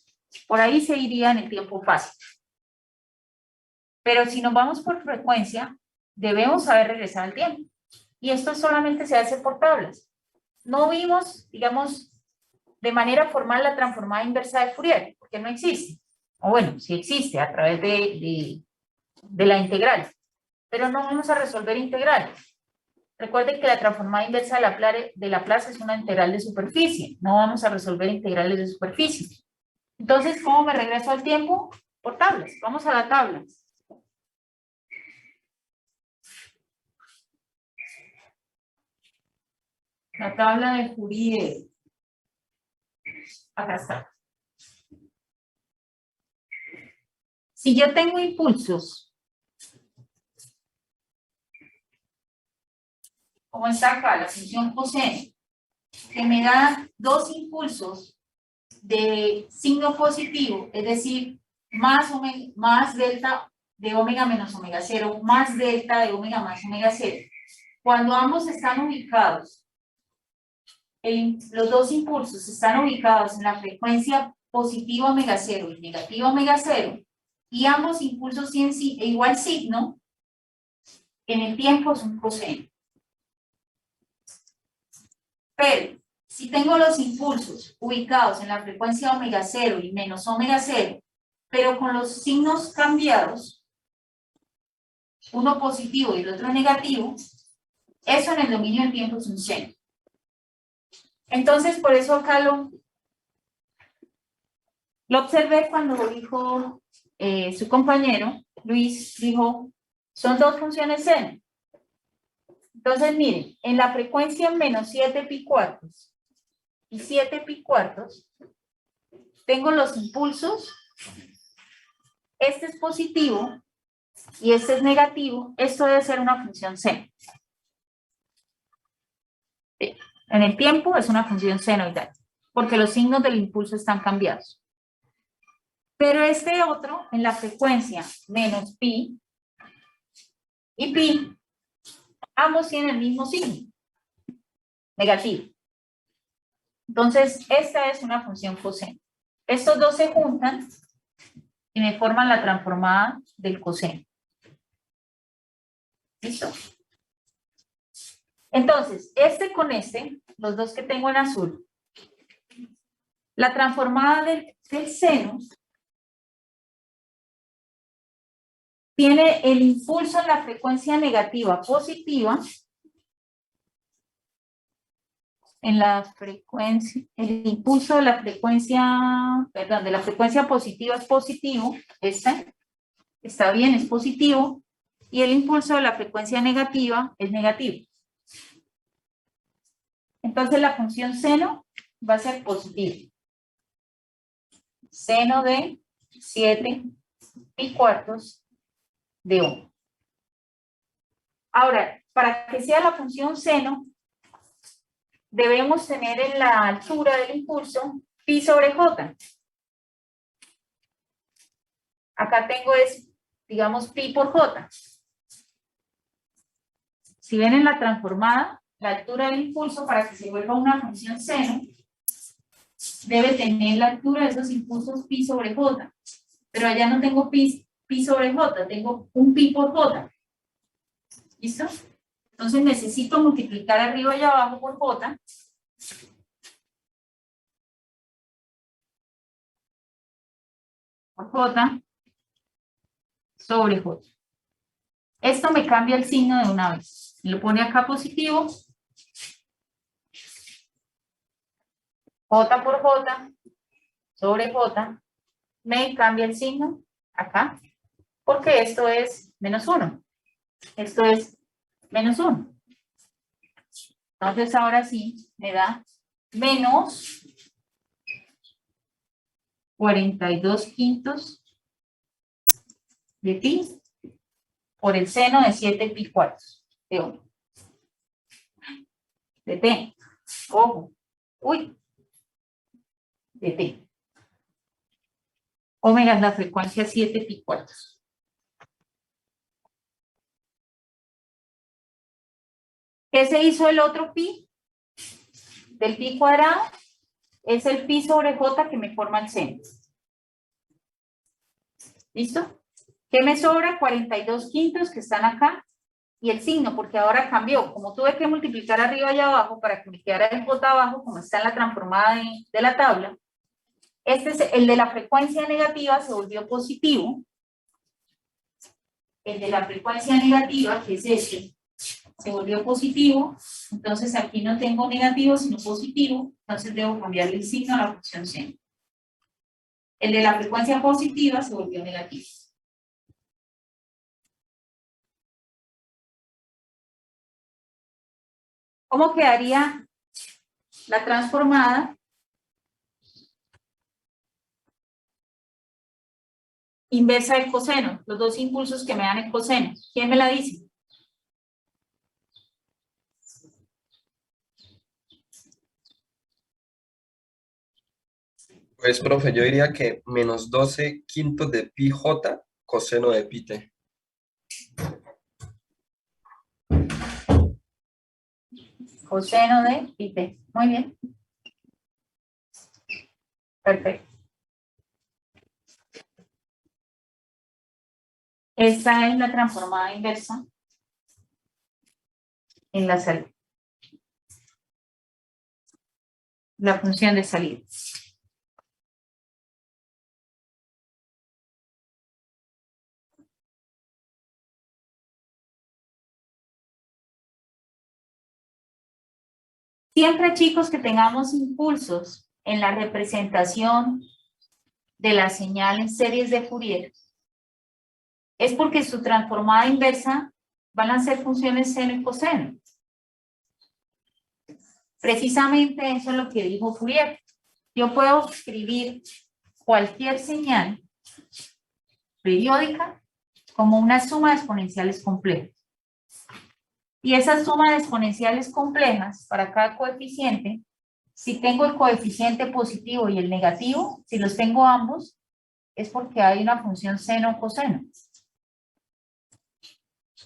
Por ahí se iría en el tiempo fácil. Pero si nos vamos por frecuencia, debemos saber regresar al tiempo. Y esto solamente se hace por tablas. No vimos, digamos, de manera formal la transformada inversa de Fourier, porque no existe. O bueno, sí existe a través de la integral. Pero no vamos a resolver integrales. Recuerden que la transformada inversa de Laplace es una integral de superficie. No vamos a resolver integrales de superficie. Entonces, ¿cómo me regreso al tiempo? Por tablas. Vamos a la tabla. La tabla de Fourier. Acá está. Si yo tengo impulsos, como está acá, la función coseno, que me da dos impulsos de signo positivo, es decir, más delta de omega menos omega 0, más delta de omega más omega 0. Cuando ambos están ubicados, los dos impulsos están ubicados en la frecuencia positiva omega 0 y negativa omega 0, y ambos impulsos tienen igual signo, en el tiempo es un coseno. Pero, si tengo los impulsos ubicados en la frecuencia omega 0 y menos omega 0, pero con los signos cambiados, uno positivo y el otro negativo, eso en el dominio del tiempo es un seno. Entonces, por eso acá lo observé cuando dijo su compañero, Luis, dijo, son dos funciones seno. Entonces, miren, en la frecuencia menos 7 pi cuartos y 7 pi cuartos, tengo los impulsos, este es positivo y este es negativo, esto debe ser una función seno. En el tiempo es una función senoidal, porque los signos del impulso están cambiados. Pero este otro, en la frecuencia menos pi y pi, ambos tienen el mismo signo, negativo. Entonces, esta es una función coseno. Estos dos se juntan y me forman la transformada del coseno. ¿Listo? Entonces, este con este, los dos que tengo en azul, la transformada del seno tiene el impulso en la frecuencia negativa positiva, en la frecuencia, el impulso de la frecuencia, perdón, de la frecuencia positiva es positivo, este está bien, es positivo, y el impulso de la frecuencia negativa es negativo. Entonces la función seno va a ser positiva. Seno de 7 pi cuartos de 1. Ahora, para que sea la función seno, debemos tener en la altura del impulso pi sobre j. Acá tengo es, digamos, pi por j. Si ven en la transformada, la altura del impulso para que se vuelva una función seno, debe tener la altura de esos impulsos pi sobre j. Pero allá no tengo pi sobre j, tengo un pi por j. ¿Listo? Entonces necesito multiplicar arriba y abajo por j. Por j sobre j. Esto me cambia el signo de una vez. Me lo pone acá positivo. J por j sobre j. Me cambia el signo acá. Porque esto es menos 1. Esto es menos 1. Entonces ahora sí me da menos 42 quintos de pi por el seno de 7 pi cuartos de 1. De t. Ojo. Uy. De t. Omega es la frecuencia 7 pi cuartos. ¿Qué se hizo el otro pi? Del pi cuadrado es el pi sobre j que me forma el seno. ¿Listo? ¿Qué me sobra? 42 quintos que están acá y el signo, porque ahora cambió. Como tuve que multiplicar arriba y abajo para que me quedara el j abajo, como está en la transformada de la tabla, este es el de la frecuencia negativa, se volvió positivo. El de la frecuencia negativa, que es este, se volvió positivo. Entonces aquí no tengo negativo, sino positivo. Entonces debo cambiarle el signo a la función seno. El de la frecuencia positiva se volvió negativo. ¿Cómo quedaría la transformada inversa del coseno, los dos impulsos que me dan el coseno. ¿Quién me la dice? Pues, profe, yo diría que menos 12 quintos de pi j coseno de pi t. Coseno de pi t. Muy bien. Perfecto. Esta es la transformada inversa en la salida. La función de salida. Siempre, chicos, que tengamos impulsos en la representación de la señal en series de Fourier, es porque su transformada inversa van a ser funciones seno y coseno. Precisamente eso es lo que dijo Fourier. Yo puedo escribir cualquier señal periódica como una suma de exponenciales complejas. Y esa suma de exponenciales complejas para cada coeficiente, si tengo el coeficiente positivo y el negativo, si los tengo ambos, es porque hay una función seno o coseno.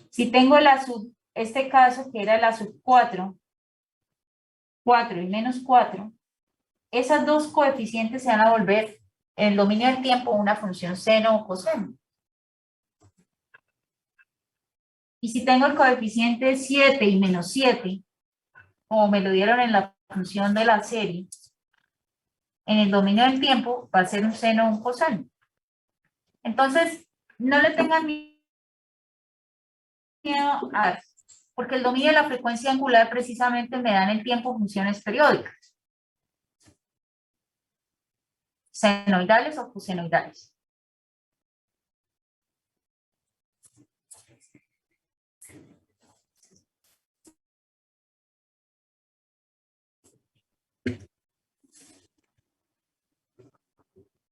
Si tengo este caso que era la sub 4 y menos 4, esas dos coeficientes se van a volver en el dominio del tiempo una función seno o coseno. Y si tengo el coeficiente 7 y menos 7, como me lo dieron en la función de la serie, en el dominio del tiempo va a ser un seno o un coseno. Entonces, no le tengan miedo porque el dominio de la frecuencia angular precisamente me da en el tiempo funciones periódicas. Senoidales o cosenoidales.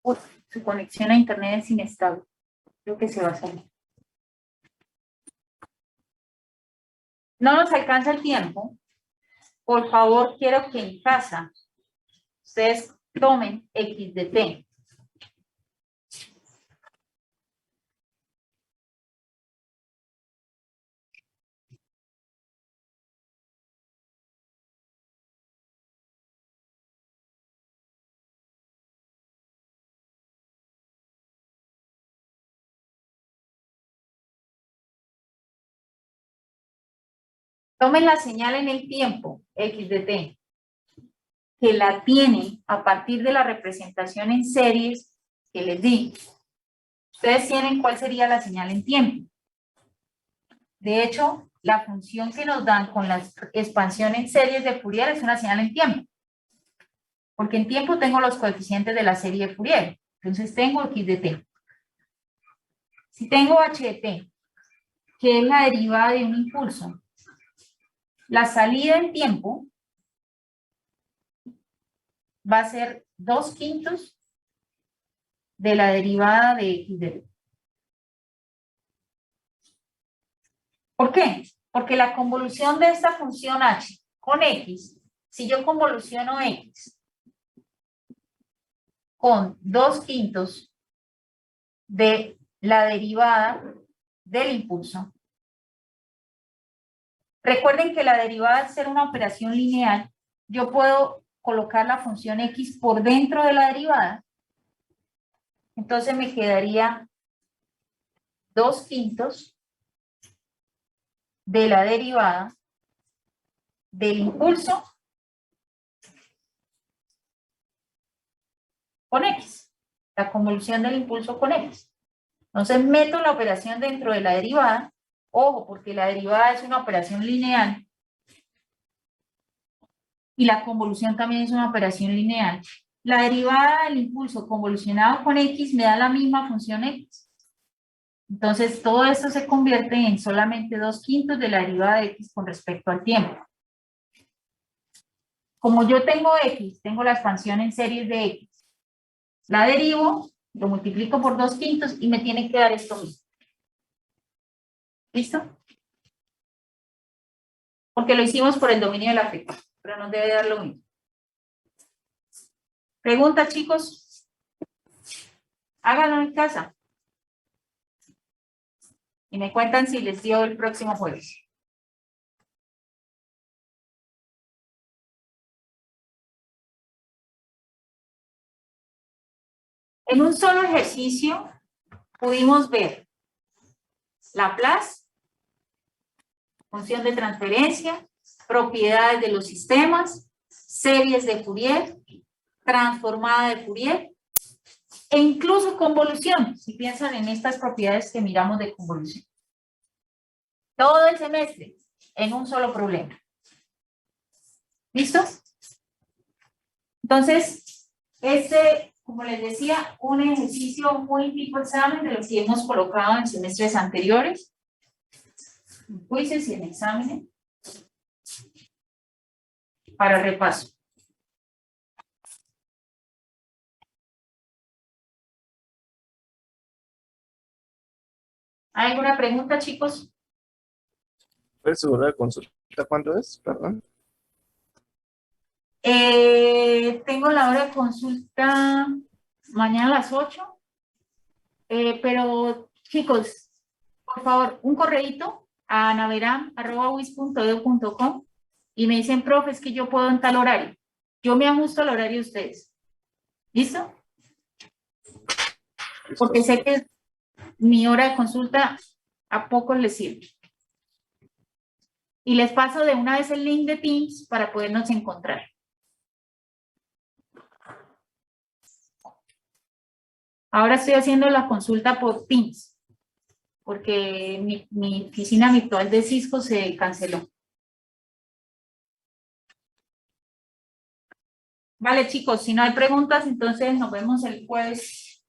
Uf, su conexión a internet es inestable. Creo que se va a salir. No nos alcanza el tiempo. Por favor, quiero que en casa ustedes tomen X de T. Tomen la señal en el tiempo, X de T, que la tienen a partir de la representación en series que les di. Ustedes tienen cuál sería la señal en tiempo. De hecho, la función que nos dan con la expansión en series de Fourier es una señal en tiempo. Porque en tiempo tengo los coeficientes de la serie de Fourier. Entonces tengo X de T. Si tengo H de T, que es la derivada de un impulso, la salida en tiempo va a ser 2/5 de la derivada de X de T. ¿Por qué? Porque la convolución de esta función H con X, si yo convoluciono X con 2/5 de la derivada del impulso, recuerden que la derivada al ser una operación lineal, yo puedo colocar la función X por dentro de la derivada. Entonces me quedaría 2/5 de la derivada del impulso con X, la convolución del impulso con X. Entonces meto la operación dentro de la derivada, ojo, porque la derivada es una operación lineal y la convolución también es una operación lineal. La derivada del impulso convolucionado con X me da la misma función X. Entonces todo esto se convierte en solamente 2/5 de la derivada de X con respecto al tiempo. como yo tengo X, tengo la expansión en series de X, la derivo, lo multiplico por 2/5 y me tiene que dar esto mismo. ¿Listo? Porque lo hicimos por el dominio de la frecuencia, pero nos debe dar lo mismo. ¿Pregunta, chicos? Háganlo en casa. Y me cuentan si les dio el próximo jueves. En un solo ejercicio pudimos ver Laplace, función de transferencia, propiedades de los sistemas, series de Fourier, transformada de Fourier, e incluso convolución, si piensan en estas propiedades que miramos de convolución. Todo el semestre en un solo problema. ¿Listo? Entonces, como les decía, un ejercicio muy tipo examen de los que hemos colocado en semestres anteriores, en quizzes y en exámenes, para repaso. ¿Hay alguna pregunta, chicos? ¿Puedes seguro de consulta cuándo es? Perdón. Tengo la hora de consulta mañana a las 8. Pero, chicos, por favor, un correíto a naveram@wis.edu.com y me dicen, profe, es que yo puedo en tal horario. Yo me ajusto al horario de ustedes. ¿Listo? Porque sé que mi hora de consulta a pocos les sirve. Y les paso de una vez el link de Teams para podernos encontrar. Ahora estoy haciendo la consulta por Teams, porque mi oficina virtual de Cisco se canceló. Vale, chicos, si no hay preguntas, entonces nos vemos el jueves.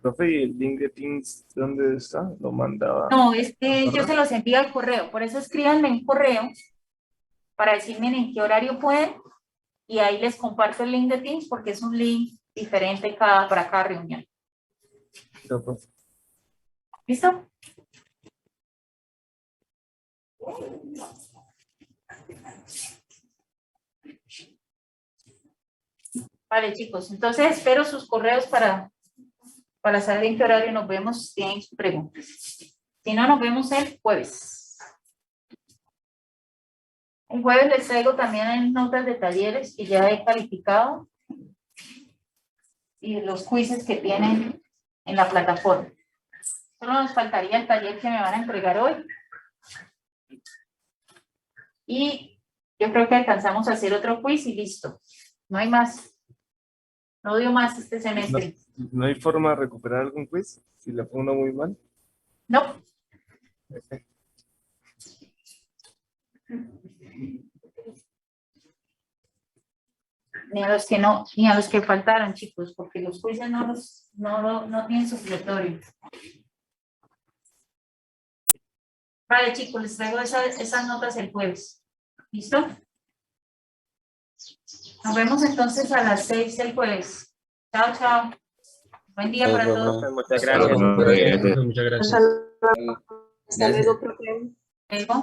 Profe, ¿y el link de Teams dónde está? Lo mandaba. No, es que yo se los envío al correo, por eso escríbanme en correo para decirme en qué horario pueden y ahí les comparto el link de Teams porque es un link diferente para cada reunión. ¿Listo? Vale, chicos, entonces espero sus correos para saber en qué horario nos vemos si tienen preguntas. Si no, nos vemos el jueves. El jueves les traigo también notas de talleres que ya he calificado y los quizzes que tienen en la plataforma. Solo nos faltaría el taller que me van a entregar hoy. Y yo creo que alcanzamos a hacer otro quiz y listo. No hay más. No dio más este semestre. ¿No hay forma de recuperar algún quiz? Si le fue uno muy mal. No. Ni a los que no, ni a los que faltaron, chicos, porque los quizzes no tienen supletorio. Vale, chicos, les traigo esas notas el jueves. ¿Listo? Nos vemos entonces a las 6 el jueves. Chao, chao. Buen día para todos. Muchas gracias. Muchas gracias. Hasta luego, profe. Luego.